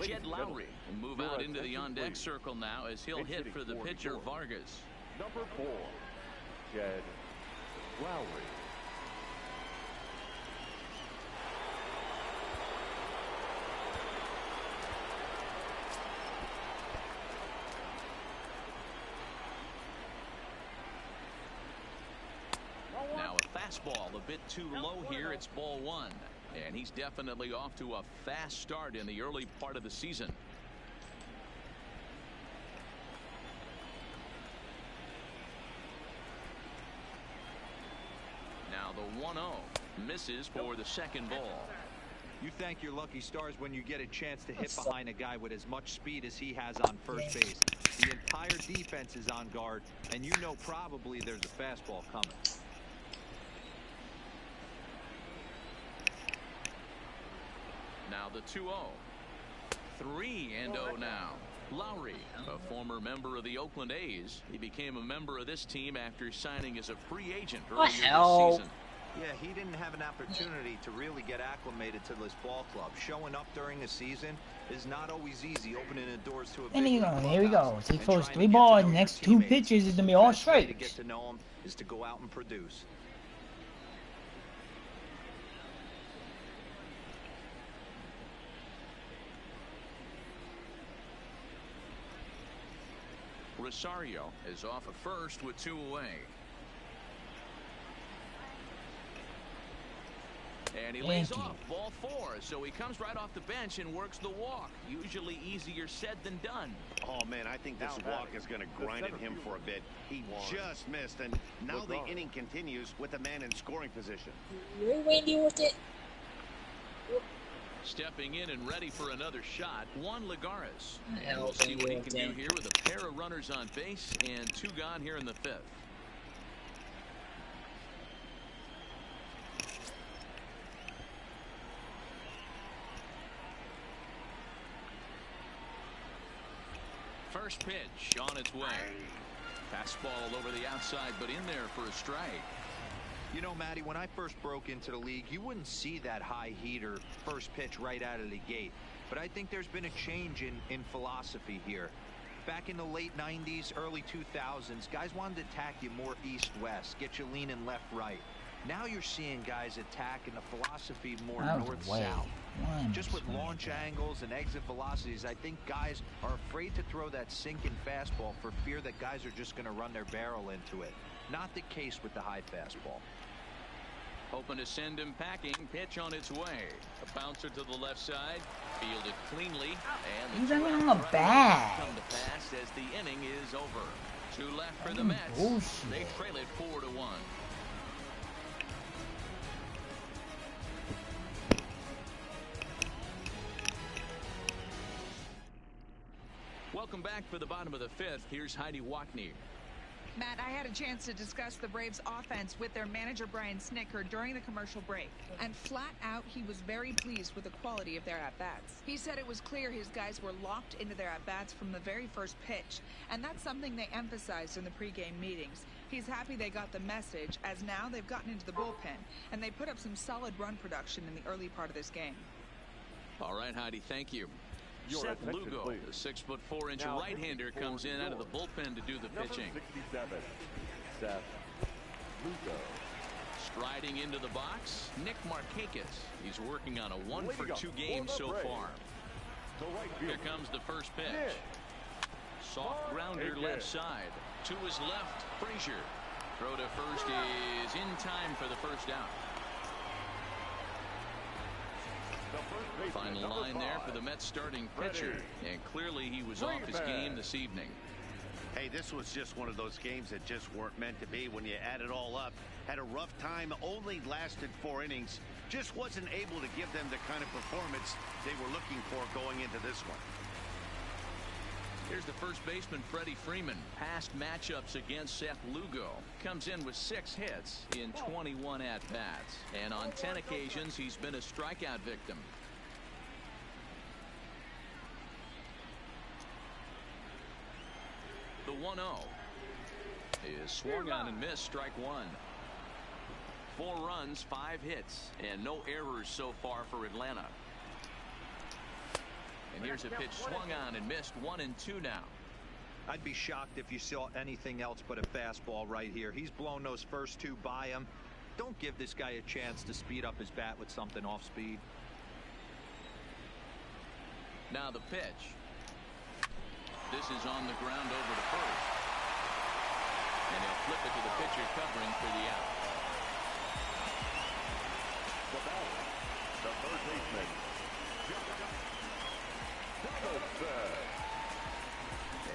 Speaker 3: Jed Lowry will move out into the on-deck circle now as he'll hit for the pitcher Vargas.
Speaker 6: Number 4, Jed Lowry.
Speaker 3: Now a fastball a bit too low here. It's ball 1. And he's definitely off to a fast start in the early part of the season. Now the 1-0 misses for the second ball.
Speaker 5: You thank your lucky stars when you get a chance to hit behind a guy with as much speed as he has on first base. The entire defense is on guard, and you know probably there's a fastball coming.
Speaker 3: Now the 2-0. 3-0 now. Lowry, a former member of the Oakland A's. He became a member of this team after signing as a free agent earlier this season.
Speaker 5: Yeah, he didn't have an opportunity to really get acclimated to this ball club. Showing up during the season is not always easy, opening the doors to a big
Speaker 2: Here we go. Take first 3 balls. Next 2 pitches is gonna be all straight.
Speaker 5: To get to know him is to go out and produce.
Speaker 3: Rosario is off at first with 2 away. And he lays off ball 4, so he comes right off the bench and works the walk. Usually easier said than done.
Speaker 4: Oh man, I think this walk is going to grind at him for a bit. He just missed, and now the inning continues with a man in scoring position.
Speaker 1: You're windy with it.
Speaker 3: Stepping in and ready for another shot, Juan Lagares. And we'll see what he can do here with a pair of runners on base and 2 gone here in the 5th. First pitch on its way. Fastball over the outside, but in there for a strike.
Speaker 5: You know, Matty, when I first broke into the league, you wouldn't see that high heater first pitch right out of the gate. But I think there's been a change in philosophy here. Back in the late 90s, early 2000s, guys wanted to attack you more east-west, get you leaning left-right. Now you're seeing guys attacking the philosophy more north-south. Just with launch angles and exit velocities, I think guys are afraid to throw that sinking fastball for fear that guys are just going to run their barrel into it. Not the case with the high fastball.
Speaker 3: Hoping to send him packing. Pitch on its way. A bouncer to the left side. Fielded cleanly. And
Speaker 2: he's running on the bag.
Speaker 3: Come to pass as the inning is over. 2 left for the Mets.
Speaker 2: Bullshit.
Speaker 3: They trail it 4-1. Welcome back for the bottom of the 5th. Here's Heidi Wackney.
Speaker 7: Matt, I had a chance to discuss the Braves' offense with their manager, Brian Snitker, during the commercial break. And flat out, he was very pleased with the quality of their at-bats. He said it was clear his guys were locked into their at-bats from the very first pitch. And that's something they emphasized in the pregame meetings. He's happy they got the message, as now they've gotten into the bullpen. And they put up some solid run production in the early part of this game.
Speaker 3: All right, Heidi, thank you.
Speaker 6: Your
Speaker 3: Seth
Speaker 6: attention,
Speaker 3: Lugo,
Speaker 6: please.
Speaker 3: the 6'4"
Speaker 6: Now,
Speaker 3: right-hander, comes in out of the bullpen to do the pitching.
Speaker 6: Number 67, Seth Lugo.
Speaker 3: Striding into the box, Nick Markakis. He's working on a 1-for-2 game so far. Here comes the first pitch. Soft grounder left side. To his left, Frazier. Throw to first is in time for the first out. Final line there for the Mets starting pitcher. And clearly he was off his game this evening.
Speaker 4: Hey, this was just one of those games that just weren't meant to be. When you add it all up, had a rough time, only lasted 4 innings. Just wasn't able to give them the kind of performance they were looking for going into this one.
Speaker 3: Here's the first baseman, Freddie Freeman. Past matchups against Seth Lugo. Comes in with 6 hits in 21 at-bats. And on 10 occasions, he's been a strikeout victim. The 1-0 is swung on and missed, strike 1. 4 runs, 5 hits, and no errors so far for Atlanta. And here's a pitch swung on and missed, 1-2 now.
Speaker 5: I'd be shocked if you saw anything else but a fastball right here. He's blown those first 2 by him. Don't give this guy a chance to speed up his bat with something off speed.
Speaker 3: Now the pitch. This is on the ground over to first. And he'll flip it to the pitcher covering for the out.
Speaker 6: The batter, the third baseman,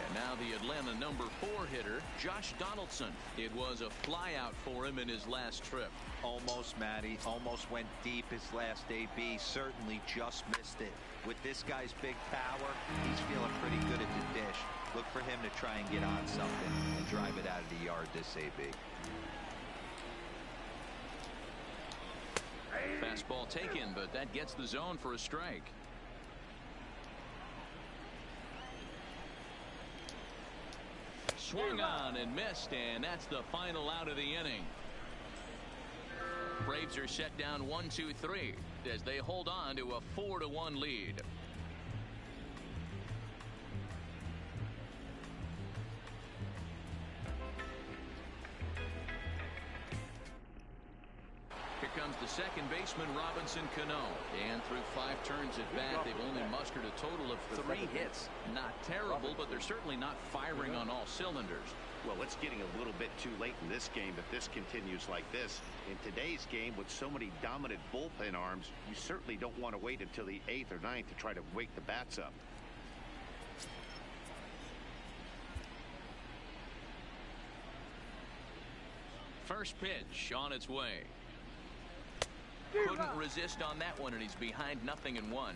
Speaker 3: and now the Atlanta number 4 hitter, Josh Donaldson. It was a flyout for him in his last trip.
Speaker 5: Almost, Matty. Almost went deep his last AB. Certainly just missed it. With this guy's big power, he's feeling pretty good at the dish. Look for him to try and get on something and drive it out of the yard this AB.
Speaker 3: Fastball taken, but that gets the zone for a strike. Swung on and missed, and that's the final out of the inning. Braves are set down 1-2-3 as they hold on to a 4-1 lead. Here comes the second baseman, Robinson Cano. And through 5 turns at bat, they've only mustered a total of 3 hits. Not terrible, but they're certainly not firing on all cylinders.
Speaker 4: Well, it's getting a little bit too late in this game if this continues like this. In today's game, with so many dominant bullpen arms, you certainly don't want to wait until the 8th or 9th to try to wake the bats up.
Speaker 3: First pitch on its way. Couldn't resist on that one, and he's behind 0-1.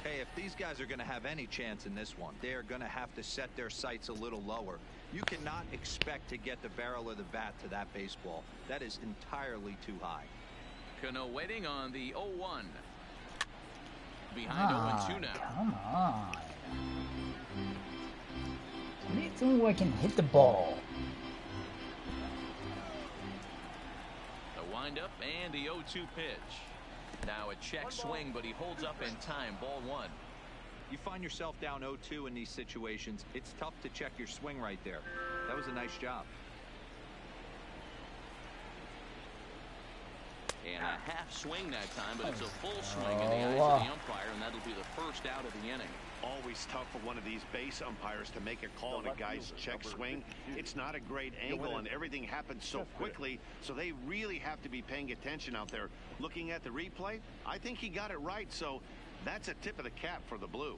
Speaker 5: Hey, if these guys are going to have any chance in this one, they are going to have to set their sights a little lower. You cannot expect to get the barrel of the bat to that baseball. That is entirely too high.
Speaker 3: Cano waiting on the 0-1. Behind 0-2 now.
Speaker 2: Come on. Somebody who can hit the ball.
Speaker 3: The windup and the 0-2 pitch. Now a check swing, but he holds up in time. Ball 1.
Speaker 5: You find yourself down 0-2 in these situations. It's tough to check your swing right there. That was a nice job.
Speaker 3: And a half swing that time, but it's a full swing in the eyes of the umpire, and that'll be the first out of the inning.
Speaker 4: Always tough for one of these base umpires to make a call on a guy's check swing. It's not a great angle, and everything happens so quickly, so they really have to be paying attention out there. Looking at the replay, I think he got it right, so that's a tip of the cap for the Blue.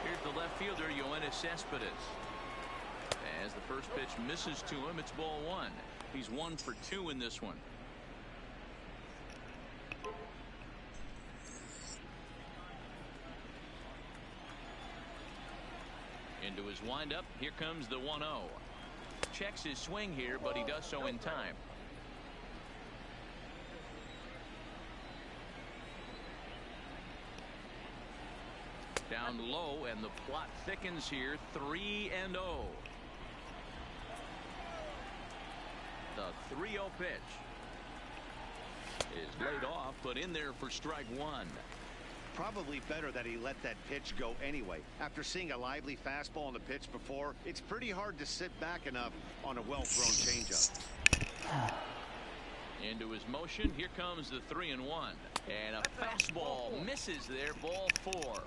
Speaker 3: Here's the left fielder, Yoenis Cespedes. As the first pitch misses to him, it's ball one. He's 1 for 2 in this one. Into his windup, here comes the 1-0. Checks his swing here, but he does so in time. Down low, and the plot thickens here. 3-0. The 3-0 pitch is laid off, but in there for strike one.
Speaker 4: Probably better that he let that pitch go anyway. After seeing a lively fastball on the pitch before, it's pretty hard to sit back enough on a well-thrown changeup.
Speaker 3: Into his motion, here comes the 3-1. And a fastball misses there, ball 4.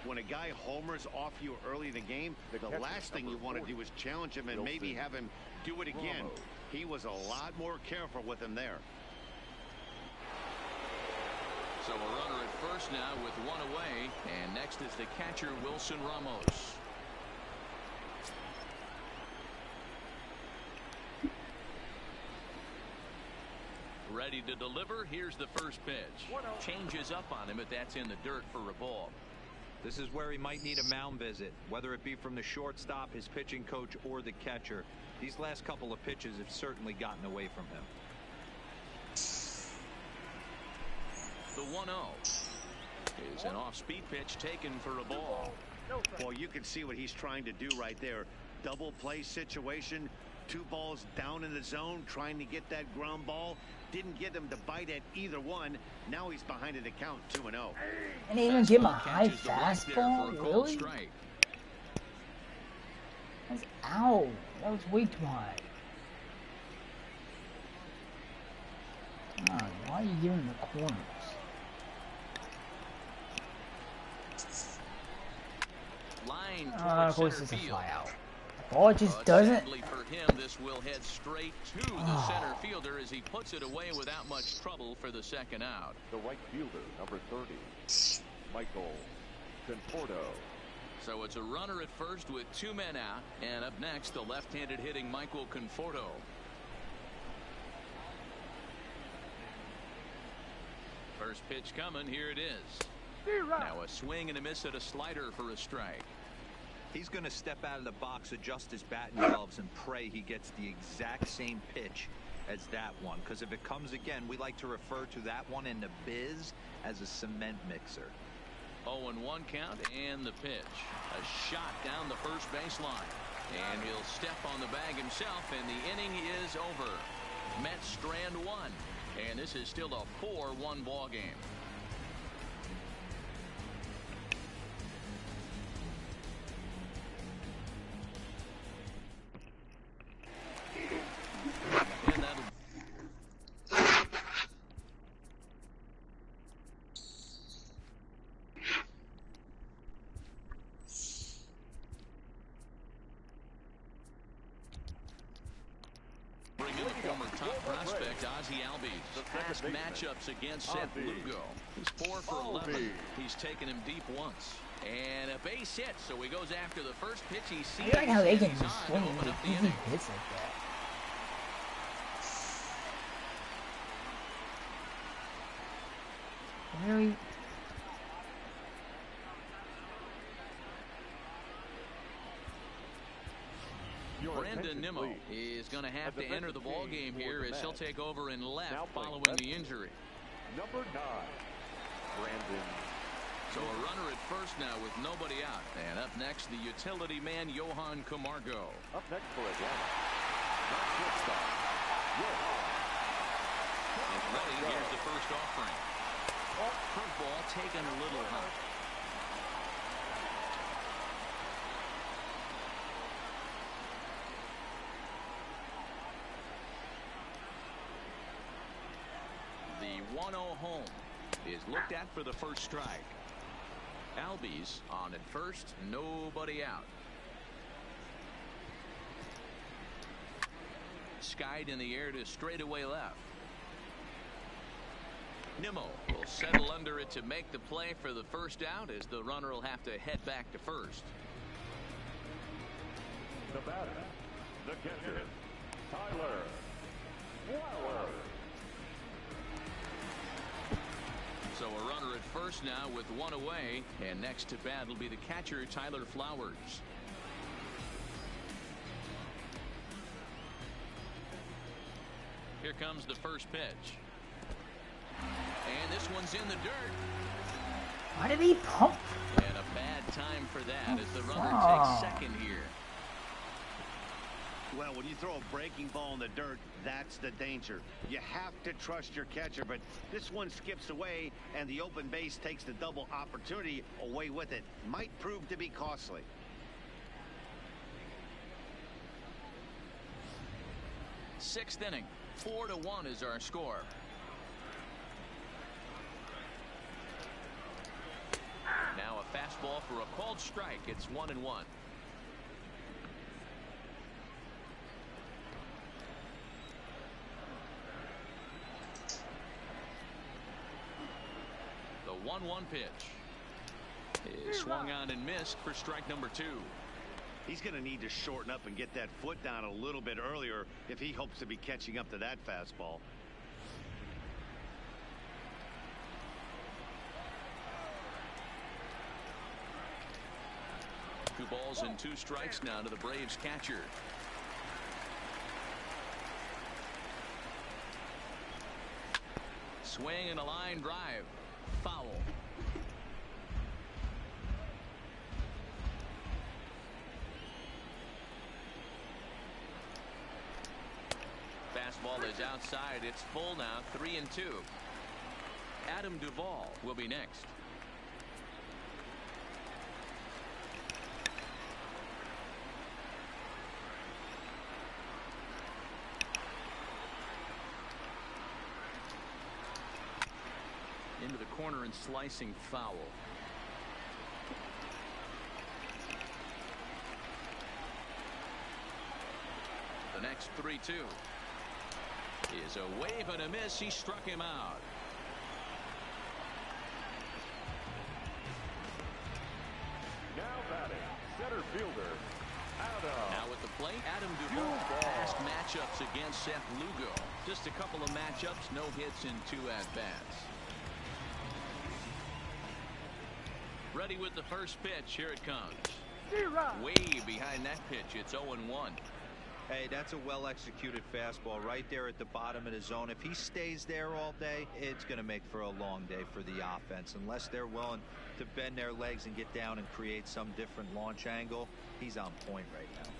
Speaker 4: When a guy homers off you early in the game, the last thing you want to do is challenge him and maybe have him do it again. He was a lot more careful with him there.
Speaker 3: So a runner at first now with 1 away, and next is the catcher, Wilson Ramos. Ready to deliver. Here's the first pitch. Changes up on him, but that's in the dirt for a ball.
Speaker 5: This is where he might need a mound visit, whether it be from the shortstop, his pitching coach, or the catcher. These last couple of pitches have certainly gotten away from him.
Speaker 3: The 1-0 is an off-speed pitch taken for a ball.
Speaker 4: Well, you can see what he's trying to do right there. Double play situation. 2 balls down in the zone, trying to get that ground ball. Didn't get him to bite at either one. Now he's behind in the count, 2-0.
Speaker 2: And even give him a high fastball? Really? That's out. That was way too high. Come on, why are you giving him the corners?
Speaker 3: Line
Speaker 2: Of course
Speaker 3: center
Speaker 2: it's a
Speaker 3: field.
Speaker 2: fly out. Ball just doesn't.
Speaker 3: Sadly for him, this will head straight to the center fielder as he puts it away without much trouble for the second out.
Speaker 6: The right fielder, number 30, Michael Conforto.
Speaker 3: So it's a runner at first with 2 men out, and up next the left-handed hitting Michael Conforto. First pitch coming, here it is. Now a swing and a miss at a slider for a strike.
Speaker 5: He's going to step out of the box, adjust his batting gloves, and pray he gets the exact same pitch as that one. Because if it comes again, we like to refer to that one in the biz as a cement mixer.
Speaker 3: 0-1 count and the pitch. A shot down the first baseline. And he'll step on the bag himself, and the inning is over. Mets strand 1. And this is still a 4-1 ball game. And that'll bring in the former top prospect Ozzie Albies. Past matchups against Seth Lugo. He's 4 for 11. He's taken him deep once. And a base hit, so he goes after the first pitch he sees.
Speaker 2: I like how they can
Speaker 3: He's
Speaker 2: just
Speaker 3: on
Speaker 2: swing
Speaker 3: to open
Speaker 2: with
Speaker 3: up the
Speaker 2: easy
Speaker 3: inning.
Speaker 2: hits like that. Really?
Speaker 3: Brandon Nimmo is going to have to enter the ball game here as he'll take over in left following the injury.
Speaker 6: Number 9, Brandon.
Speaker 3: So a runner at first now with nobody out. And up next, the utility man, Johan Camargo.
Speaker 6: Up next for a down, not shortstop, Johan
Speaker 3: taken a little hump. The 1-0 home is looked at for the first strike. Albies on at first, nobody out. Skied in the air to straightaway left. Nimmo will settle under it to make the play for the first out, as the runner will have to head back to first.
Speaker 6: The batter, the catcher, Tyler Flowers.
Speaker 3: So a runner at first now with one away, and next to bat will be the catcher, Tyler Flowers. Here comes the first pitch. And this one's in the dirt.
Speaker 2: Why did he pump?
Speaker 3: And a bad time for that as the runner takes second here.
Speaker 4: Well, when you throw a breaking ball in the dirt, that's the danger. You have to trust your catcher, but this one skips away, and the open base takes the double opportunity away with it. Might prove to be costly.
Speaker 3: Sixth inning, 4-1 is our score. Now a fastball for a called strike. It's 1-1. The 1-1 pitch is swung on and missed for strike number 2.
Speaker 4: He's going to need to shorten up and get that foot down a little bit earlier if he hopes to be catching up to that fastball.
Speaker 3: Two balls and 2 strikes now to the Braves catcher. Swing and a line drive. Foul. Fastball is outside. It's full now, 3-2. Adam Duvall will be next. Into the corner and slicing foul. The next 3-2 is a wave and a miss. He struck him out.
Speaker 6: Now batting, center fielder, Adam.
Speaker 3: Now at the plate, Adam Duvall. Past matchups against Seth Lugo. Just a couple of matchups, no hits in 2 at-bats. Ready with the first pitch. Here it comes. Way behind that pitch. It's 0-1.
Speaker 5: Hey, that's a well-executed fastball right there at the bottom of the zone. If he stays there all day, it's going to make for a long day for the offense. Unless they're willing to bend their legs and get down and create some different launch angle, he's on point right now.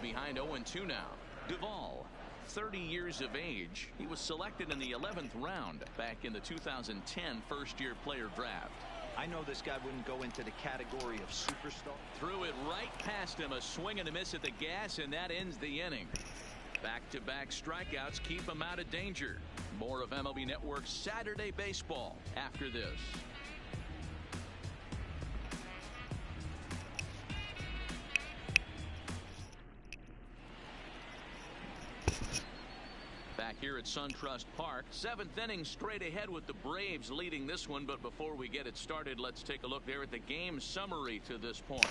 Speaker 3: Behind 0-2 now. Duvall, 30 years of age. He was selected in the 11th round back in the 2010 first-year player draft.
Speaker 5: I know this guy wouldn't go into the category of superstar.
Speaker 3: Threw it right past him. A swing and a miss at the gas, and that ends the inning. Back-to-back strikeouts keep him out of danger. More of MLB Network's Saturday Baseball after this. Back here at SunTrust Park, 7th inning straight ahead with the Braves leading this one. But before we get it started, let's take a look there at the game summary to this point.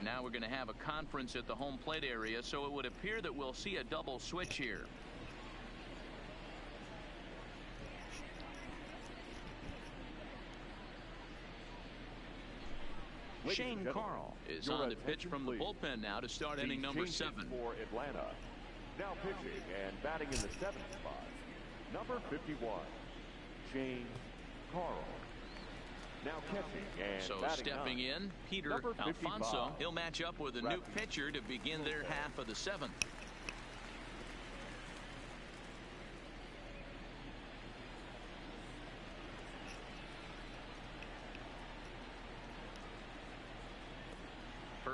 Speaker 3: Now we're going to have a conference at the home plate area, so it would appear that we'll see a double switch here. Shane Carl is on the pitch from the bullpen now to start inning number 7.
Speaker 6: For Atlanta. Now pitching and batting in the 7th spot, number 51, Shane Carl. Now catching and
Speaker 3: so
Speaker 6: batting
Speaker 3: stepping in, Peter Alfonso. He'll match up with a new pitcher to begin their half of the 7th.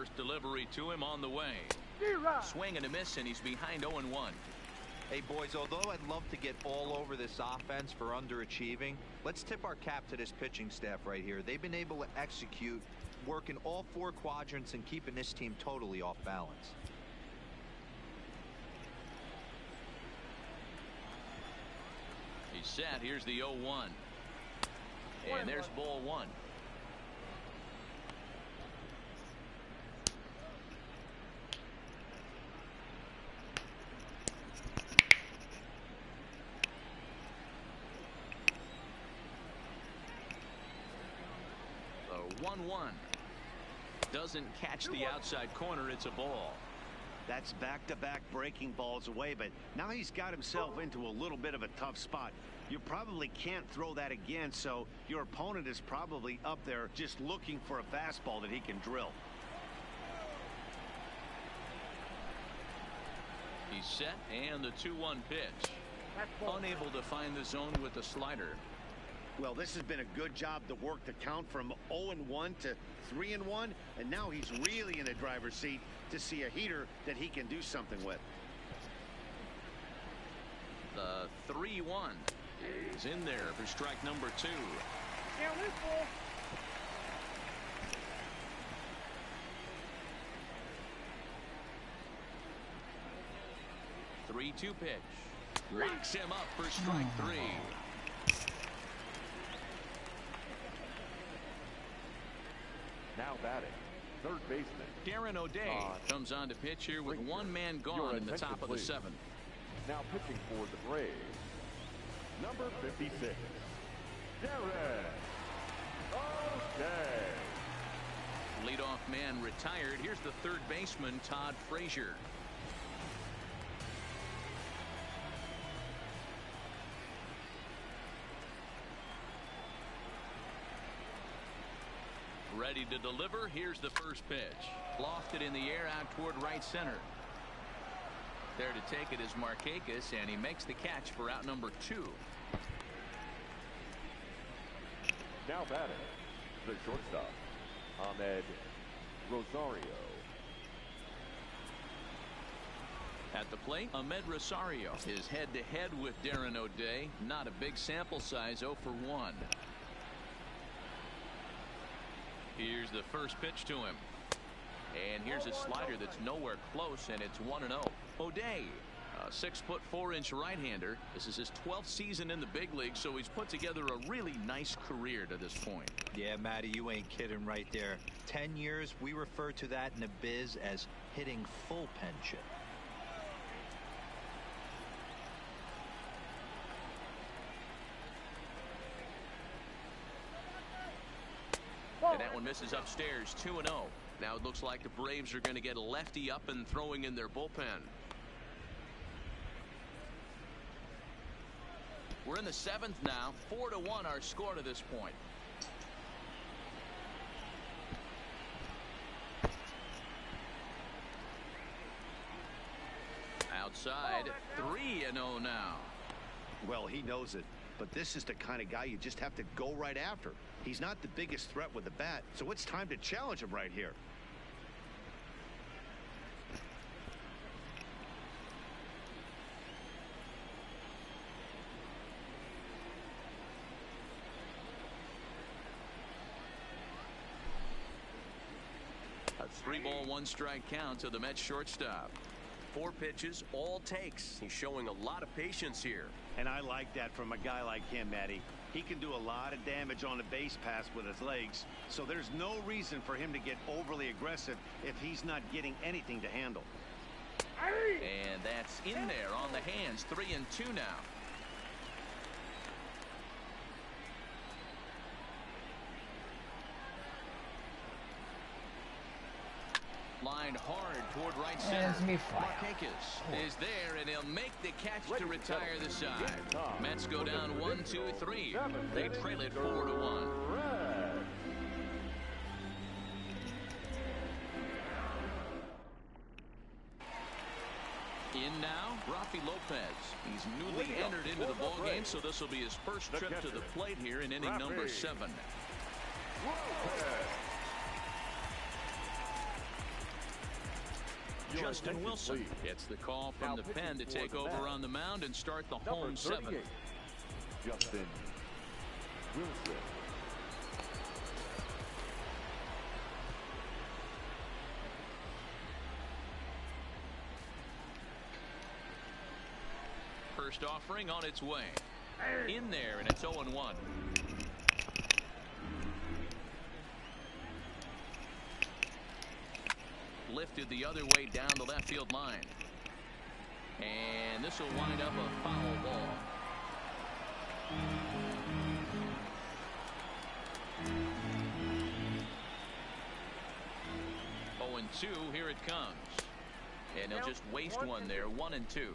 Speaker 3: First delivery to him on the way. Swing and a miss, and he's behind 0-1.
Speaker 5: Hey, boys, although I'd love to get all over this offense for underachieving, let's tip our cap to this pitching staff right here. They've been able to execute, working all 4 quadrants and keeping this team totally off balance.
Speaker 3: He's set. Here's the 0-1. And there's ball 1. The 1-1 doesn't catch the outside corner. It's a ball.
Speaker 4: That's back-to-back breaking balls away, but now he's got himself into a little bit of a tough spot. You probably can't throw that again, so your opponent is probably up there just looking for a fastball that he can drill.
Speaker 3: He's set, and the 2-1 pitch. Unable to find the zone with the slider.
Speaker 4: Well, this has been a good job to work the count from 0-1 to 3-1, and now he's really in the driver's seat to see a heater that he can do something with.
Speaker 3: The 3-1 is in there for strike number 2. 3-2 pitch. Locks him up for strike 3.
Speaker 6: Now batting, third baseman
Speaker 3: Darren O'Day comes on to pitch here with one man gone in the top of the 7th.
Speaker 6: Now pitching for the Braves, number 56, Darren O'Day.
Speaker 3: Leadoff man retired. Here's the third baseman, Todd Frazier. Ready to deliver. Here's the first pitch. Lofted in the air out toward right center. There to take it is Markakis, and he makes the catch for out number 2.
Speaker 6: Now batting, the shortstop, Ahmed Rosario.
Speaker 3: At the plate, Ahmed Rosario is head-to-head with Darren O'Day. Not a big sample size, 0 for 1. Here's the first pitch to him. And here's a slider that's nowhere close, and it's 1-0. O'Day, a 6'4" right-hander. This is his 12th season in the big league, so he's put together a really nice career to this point.
Speaker 5: Yeah, Matty, you ain't kidding right there. 10 years, we refer to that in the biz as hitting full pension.
Speaker 3: And that one misses upstairs, 2-0. Now it looks like the Braves are going to get a lefty up and throwing in their bullpen. We're in the 7th now. 4-1 our score to this point. Outside, 3-0 now.
Speaker 4: Well, he knows it, but this is the kind of guy you just have to go right after. He's not the biggest threat with the bat, so it's time to challenge him right here.
Speaker 3: A 3-ball, 1-strike count to the Mets shortstop. 4 pitches, all takes. He's showing a lot of patience here.
Speaker 4: And I like that from a guy like him, Matty. He can do a lot of damage on a base pass with his legs, so there's no reason for him to get overly aggressive if he's not getting anything to handle.
Speaker 3: And that's in there on the hands. 3-2 now. Lined hard toward right center. Markakis is there, and he'll make the catch to retire the side. Mets go down 1-2-3. They trail it 4-1. In now, Rafi Lopez. He's newly entered into the ball game, so this will be his first trip to the plate here in inning number 7. Justin Wilson gets the call from the pen to take over on the mound and start the home seventh.
Speaker 6: Justin Wilson.
Speaker 3: First offering on its way. In there, and it's 0-1. Lifted the other way down the left field line. And this will wind up a foul ball. Oh, and 2, here it comes. And they'll just waste one there, 1 and 2.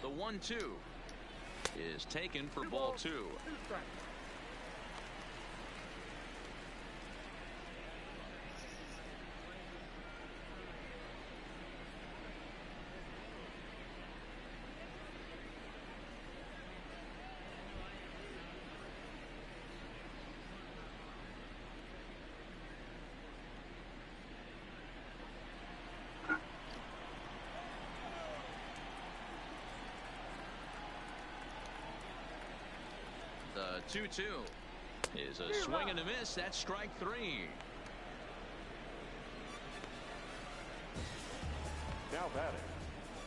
Speaker 3: The 1-2 is taken for ball 2. The 2-2 is a swing and a miss. That's strike 3.
Speaker 6: Now batting,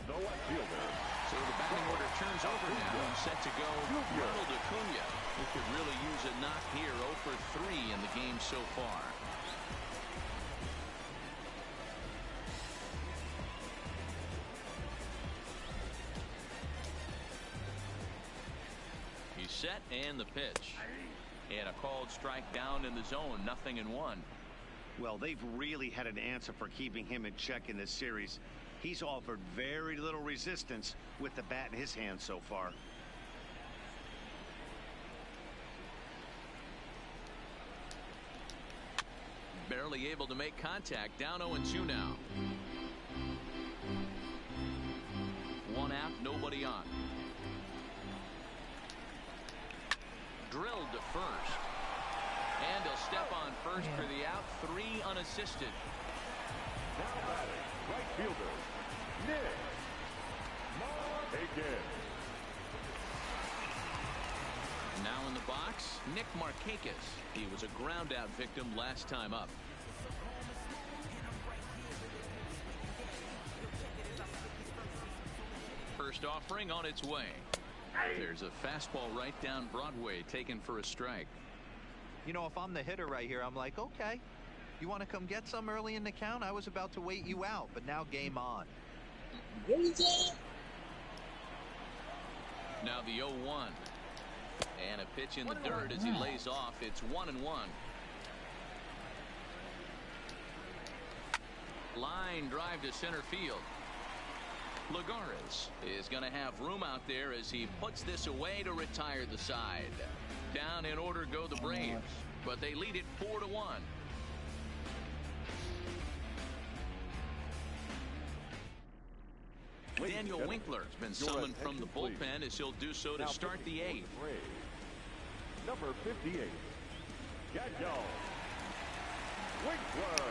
Speaker 6: the left fielder.
Speaker 3: So the batting order turns over now and set to go Ronald Acuna, who could really use a knock here. 0 for 3 in the game so far. Set and the pitch, and a called strike down in the zone. 0-1.
Speaker 4: Well, they've really had an answer for keeping him in check in this series. He's offered very little resistance with the bat in his hand so far.
Speaker 3: Barely able to make contact. Down 0-2 now. 1 out, nobody on. Drilled to first, and he'll step on first for the out. 3 unassisted.
Speaker 6: Now batting, right fielder, Nick Markakis.
Speaker 3: Now in the box, Nick Markakis. He was a ground out victim last time up. First offering on its way. There's a fastball right down Broadway, taken for a strike.
Speaker 5: You know, if I'm the hitter right here, I'm like, okay, you want to come get some early in the count? I was about to wait you out, but now game on.
Speaker 3: Now the 0-1. And a pitch in the dirt as he lays off. It's 1-1. Line drive to center field. Lagares is going to have room out there as he puts this away to retire the side. Down in order go the Braves, but they lead it 4-1. Daniel Winkler has been summoned from the bullpen as he'll do so to start the 8th.
Speaker 6: Number 58, Daniel Winkler.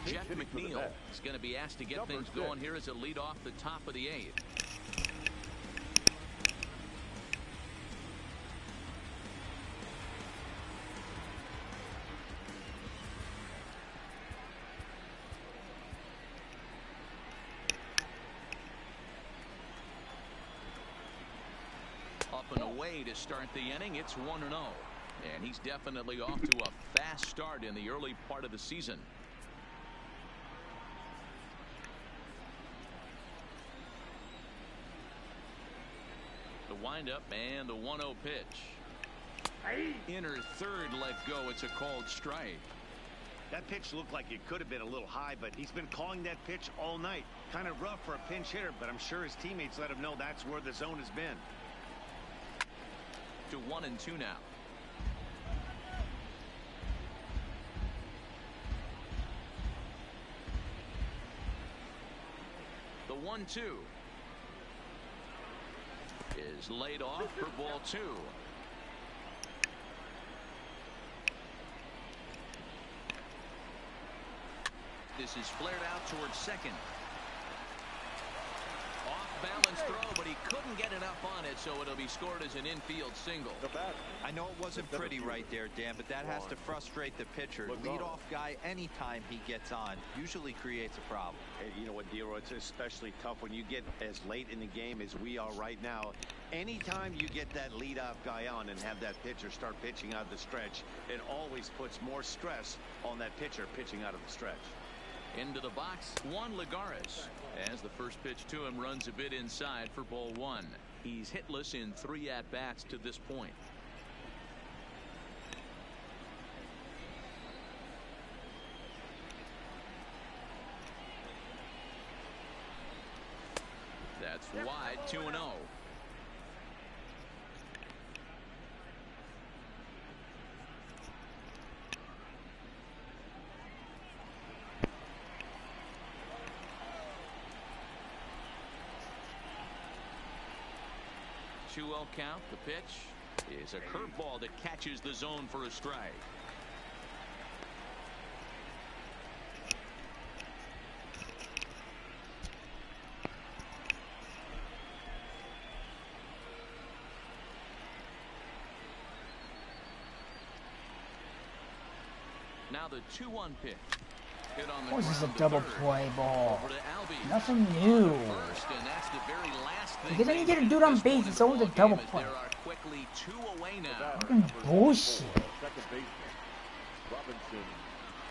Speaker 3: Jeff McNeil is going to be asked to get things going here as a lead off the top of the 8th. Up and away to start the inning. It's 1-0. And he's definitely off to a fast start in the early part of the season. The windup and the 1-0 pitch. Inner third let go. It's a called strike.
Speaker 4: That pitch looked like it could have been a little high, but he's been calling that pitch all night. Kind of rough for a pinch hitter, but I'm sure his teammates let him know that's where the zone has been.
Speaker 3: to 1-2 now. The 1-2 is laid off for ball 2. This is flared out towards second. Off-balance throw, but he couldn't get enough on it, so it'll be scored as an infield single.
Speaker 5: I know it wasn't pretty right there, Dan, but that has to frustrate the pitcher. Leadoff guy, anytime he gets on, usually creates a problem.
Speaker 4: Hey, you know what, Dero, it's especially tough when you get as late in the game as we are right now. Anytime you get that leadoff guy on and have that pitcher start pitching out of the stretch, it always puts more stress on that pitcher pitching out of the stretch.
Speaker 3: Into the box, Juan Lagares, as the first pitch to him runs a bit inside for ball 1. He's hitless in 3 at-bats to this point. That's wide, 2-0. Count. The pitch is a curveball that catches the zone for a strike. Now the 2-1 pitch. Hit on the
Speaker 2: What is this, a
Speaker 3: ground to
Speaker 2: double
Speaker 3: third.
Speaker 2: play ball?
Speaker 3: Over to Albies.
Speaker 2: Nothing new.
Speaker 3: First, and that's the very last thing
Speaker 2: Because then you get a dude on base, it's always a double play.
Speaker 3: There are quickly 2 away now.
Speaker 2: Fucking bullshit.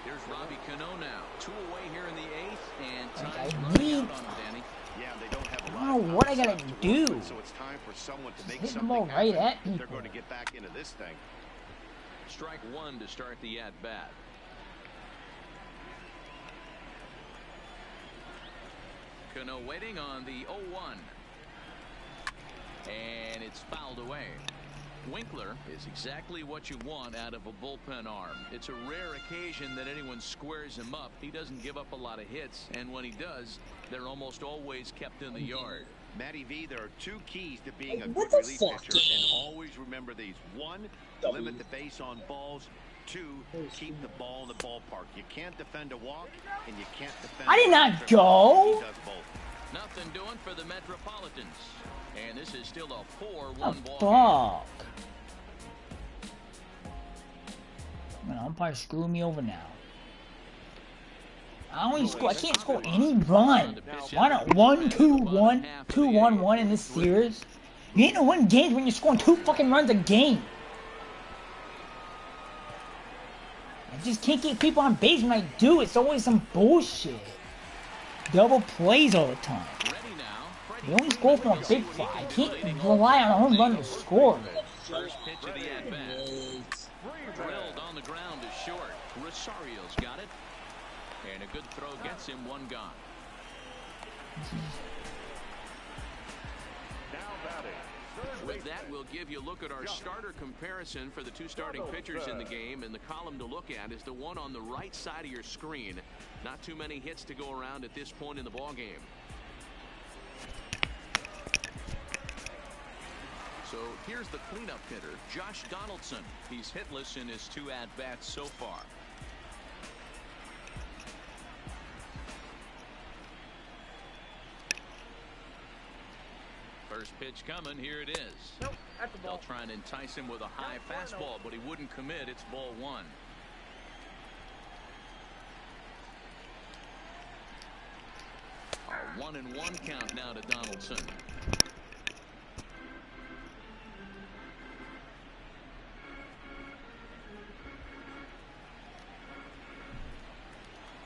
Speaker 3: Here's Robbie Cano now. 2 away here in the 8th, and
Speaker 2: Like,
Speaker 3: time's
Speaker 2: I
Speaker 3: running
Speaker 2: need-
Speaker 3: out on him, Danny.
Speaker 4: Yeah, they don't have a
Speaker 2: I
Speaker 4: lot
Speaker 2: don't
Speaker 4: of
Speaker 2: know what I
Speaker 4: contact
Speaker 2: gotta
Speaker 4: to work
Speaker 2: do.
Speaker 4: with, so it's time for someone to make
Speaker 2: hit the
Speaker 4: something
Speaker 2: ball right
Speaker 4: happen
Speaker 2: at
Speaker 4: if they're
Speaker 2: people.
Speaker 4: going to get back into this thing.
Speaker 3: Strike 1 to start the at-bat. Cano waiting on the 0-1. And it's fouled away. Winkler is exactly what you want out of a bullpen arm. It's a rare occasion that anyone squares him up. He doesn't give up a lot of hits, and when he does, they're almost always kept in the yard.
Speaker 4: Matty V, there are 2 keys to being a
Speaker 1: What
Speaker 4: good
Speaker 1: the
Speaker 4: relief
Speaker 1: fuck?
Speaker 4: pitcher, and always remember these. 1, limit the base on balls. 2, keep the ball in the ballpark. You can't defend a walk, and you can't defend.
Speaker 2: I did not
Speaker 4: a
Speaker 2: go.
Speaker 4: He does both.
Speaker 3: Nothing doing for the Metropolitans. And this is still a 4-1
Speaker 2: The
Speaker 3: ball game.
Speaker 2: fuck? Man, umpire screwing me over now. I can't score any run. Why not 1-2-1, 2-1-1 in this series? You ain't gonna win games when you're scoring 2 fucking runs a game. I just can't get people on base when I do. It's always some bullshit. Double plays all the time. You only score from a big fly. I can't rely on a home run to score.
Speaker 3: First pitch of the at-bat. Drilled on the ground is short. Rosario's got it. And a good throw gets him 1 gone. With that, we'll give you a look at our starter comparison for the 2 starting pitchers in the game. And the column to look at is the one on the right side of your screen. Not too many hits to go around at this point in the ballgame. So here's the cleanup hitter, Josh Donaldson. He's hitless in his 2 at-bats so far. First pitch coming. Here it is.
Speaker 1: Nope, at the
Speaker 3: They'll
Speaker 1: ball.
Speaker 3: try and entice him with a high fastball, but he wouldn't commit. It's ball 1. A 1-1 count now to Donaldson.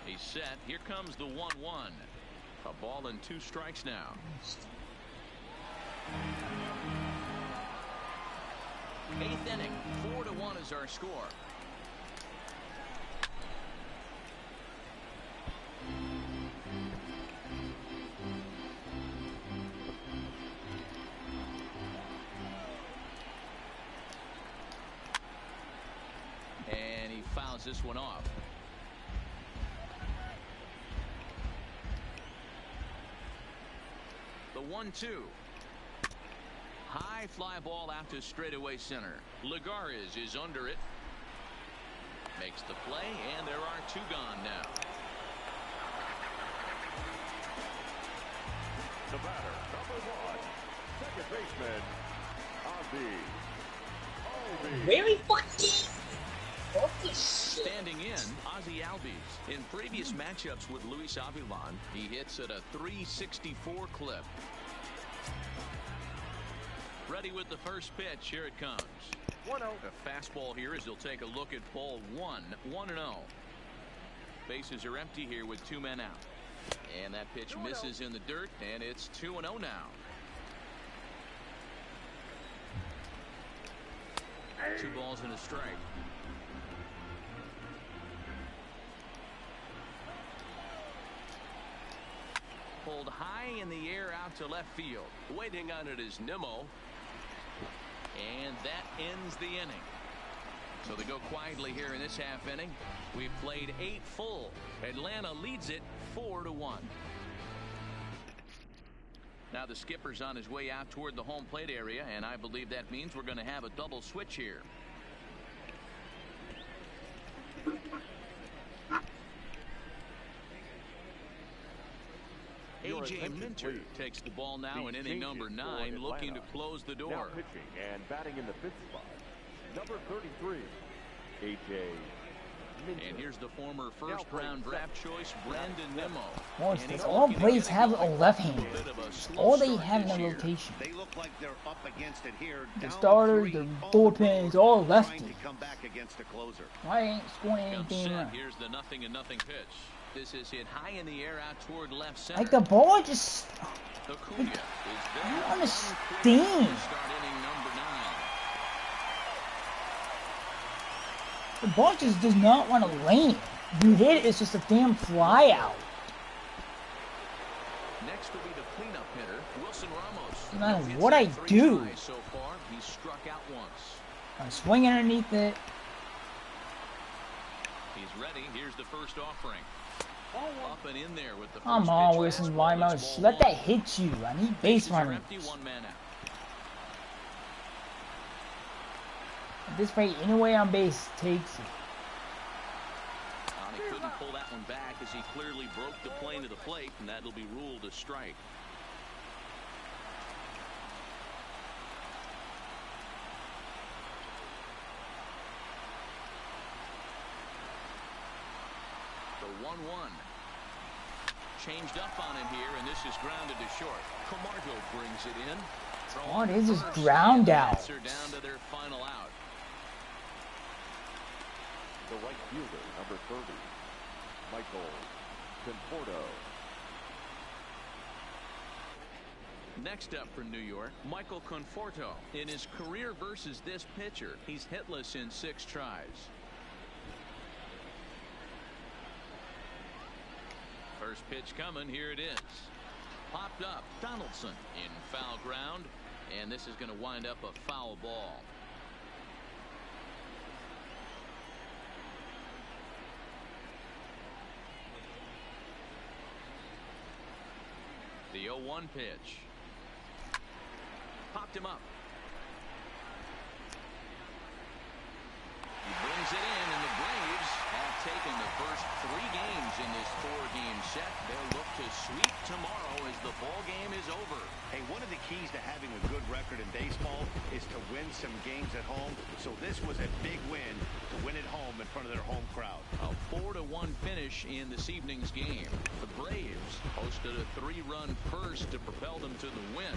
Speaker 3: He's set. Here comes the 1-1. A ball and 2 strikes now. Eighth inning, 4-1 is our score. fouls this one off. The 1-2. High fly ball out to straightaway center. Ligares is under it. Makes the play, and there are 2 gone now.
Speaker 6: The batter, number 1, second baseman, Ozzy.
Speaker 2: Really fucking? What the shit?
Speaker 3: Standing in, Ozzy Albies. In previous matchups with Luis Avilan, he hits at a .364 clip. Ready with the first pitch. Here it comes. 1-0. A fastball here as he'll take a look at ball 1. 1-0. Bases are empty here with 2 men out. And that pitch misses in the dirt, and it's 2-0 now. 2 balls and a strike. Pulled high in the air out to left field. Waiting on it is Nimmo. And that ends the inning. So they go quietly here in this half inning. We've played 8 full. Atlanta leads it 4-1. Now the skipper's on his way out toward the home plate area, and I believe that means we're going to have a double switch here. A.J. Minter takes the ball now in inning number 9, looking to close the door.
Speaker 6: Now pitching and batting in the 5th spot, number 33, A.J. Minter.
Speaker 3: And here's the former first-round draft choice, Brandon Nimmo.
Speaker 2: Most all plays have a left-hander. All they have in the rotation.
Speaker 4: They look like they're up against it here.
Speaker 2: The starters, the bullpens, all lefty.
Speaker 4: To come back against a closer.
Speaker 2: Why ain't scoring anything right?
Speaker 3: Here's the 0-0 pitch. This is hit high in the air out toward left center.
Speaker 2: Like the ball just.
Speaker 3: Acuna is
Speaker 2: I don't understand.
Speaker 3: start inning number 9.
Speaker 2: The ball just does not want to land. You hit it, it's just a damn fly out.
Speaker 3: Next will be the cleanup hitter, Wilson Ramos.
Speaker 2: No matter what I do,
Speaker 3: So far, he's struck out once.
Speaker 2: I'm swinging underneath it.
Speaker 3: He's ready. Here's the first offering. Up and in there with the
Speaker 2: Come
Speaker 3: first
Speaker 2: on,
Speaker 3: pitch
Speaker 2: Wilson
Speaker 3: fastball.
Speaker 2: Ramos.
Speaker 3: It's
Speaker 2: Let
Speaker 3: ball
Speaker 2: that hit you. I need base
Speaker 3: Bases are
Speaker 2: runners.
Speaker 3: empty, 1 man out.
Speaker 2: At this rate, any way on base takes it.
Speaker 3: He couldn't pull that one back as he clearly broke the plane to the plate, and that'll be ruled a strike. The 1-1. Changed up on him here, and this is grounded to short. Camargo brings it in.
Speaker 2: All it is ground out.
Speaker 3: They're down to their final out.
Speaker 6: The right fielder, number 30, Michael Conforto.
Speaker 3: Next up for New York, Michael Conforto. In his career versus this pitcher, he's hitless in 6 tries. First pitch coming, here it is. Popped up, Donaldson in foul ground, and this is going to wind up a foul ball. The 0-1 pitch. Popped him up. He brings it in, and the Braves have taken the first 3 games in this 4-game set. They'll look to sweep tomorrow as the ball game is over.
Speaker 4: Hey, one of the keys to having a good record in baseball is to win some games at home. So this was a big win to win at home in front of their home crowd.
Speaker 3: A 4-1 finish in this evening's game. The Braves posted a 3-run first to propel them to the win.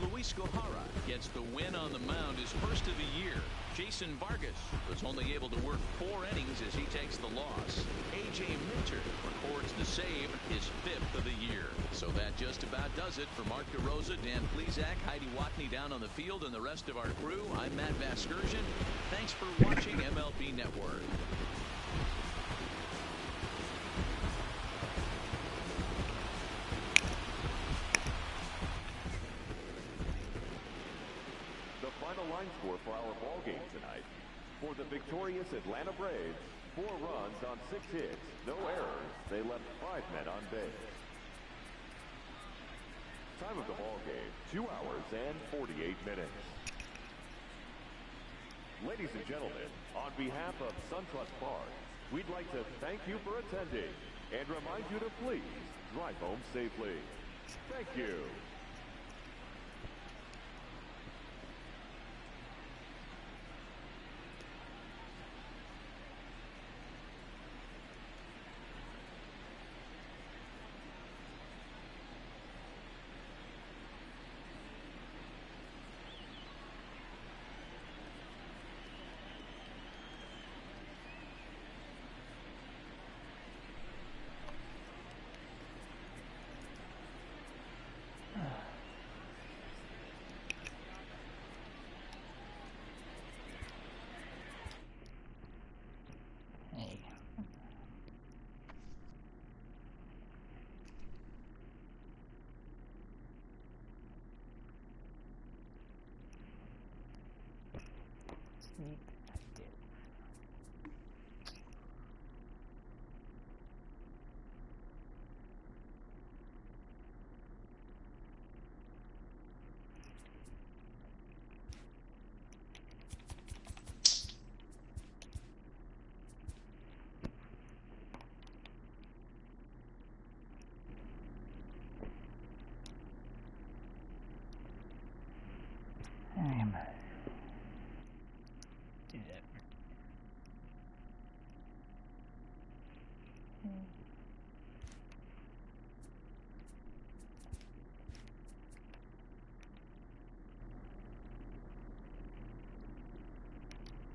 Speaker 3: Luis Gohara gets the win on the mound, his first of the year. Jason Vargas was only able to work 4 innings as he takes the loss. A.J. Minter records the save, his 5th of the year. So that just about does it for Mark DeRosa, Dan Plesac, Heidi Watney down on the field, and the rest of our crew. I'm Matt Vasgersian. Thanks for watching MLB Network.
Speaker 6: The final line score for our ball game tonight. For the victorious Atlanta Braves, 4 runs on 6 hits, no errors. They left 5 men on base. Time of the ball game, 2 hours and 48 minutes. Ladies and gentlemen, on behalf of SunTrust Park, we'd like to thank you for attending and remind you to please drive home safely. Thank you.
Speaker 2: Hey. Sleep.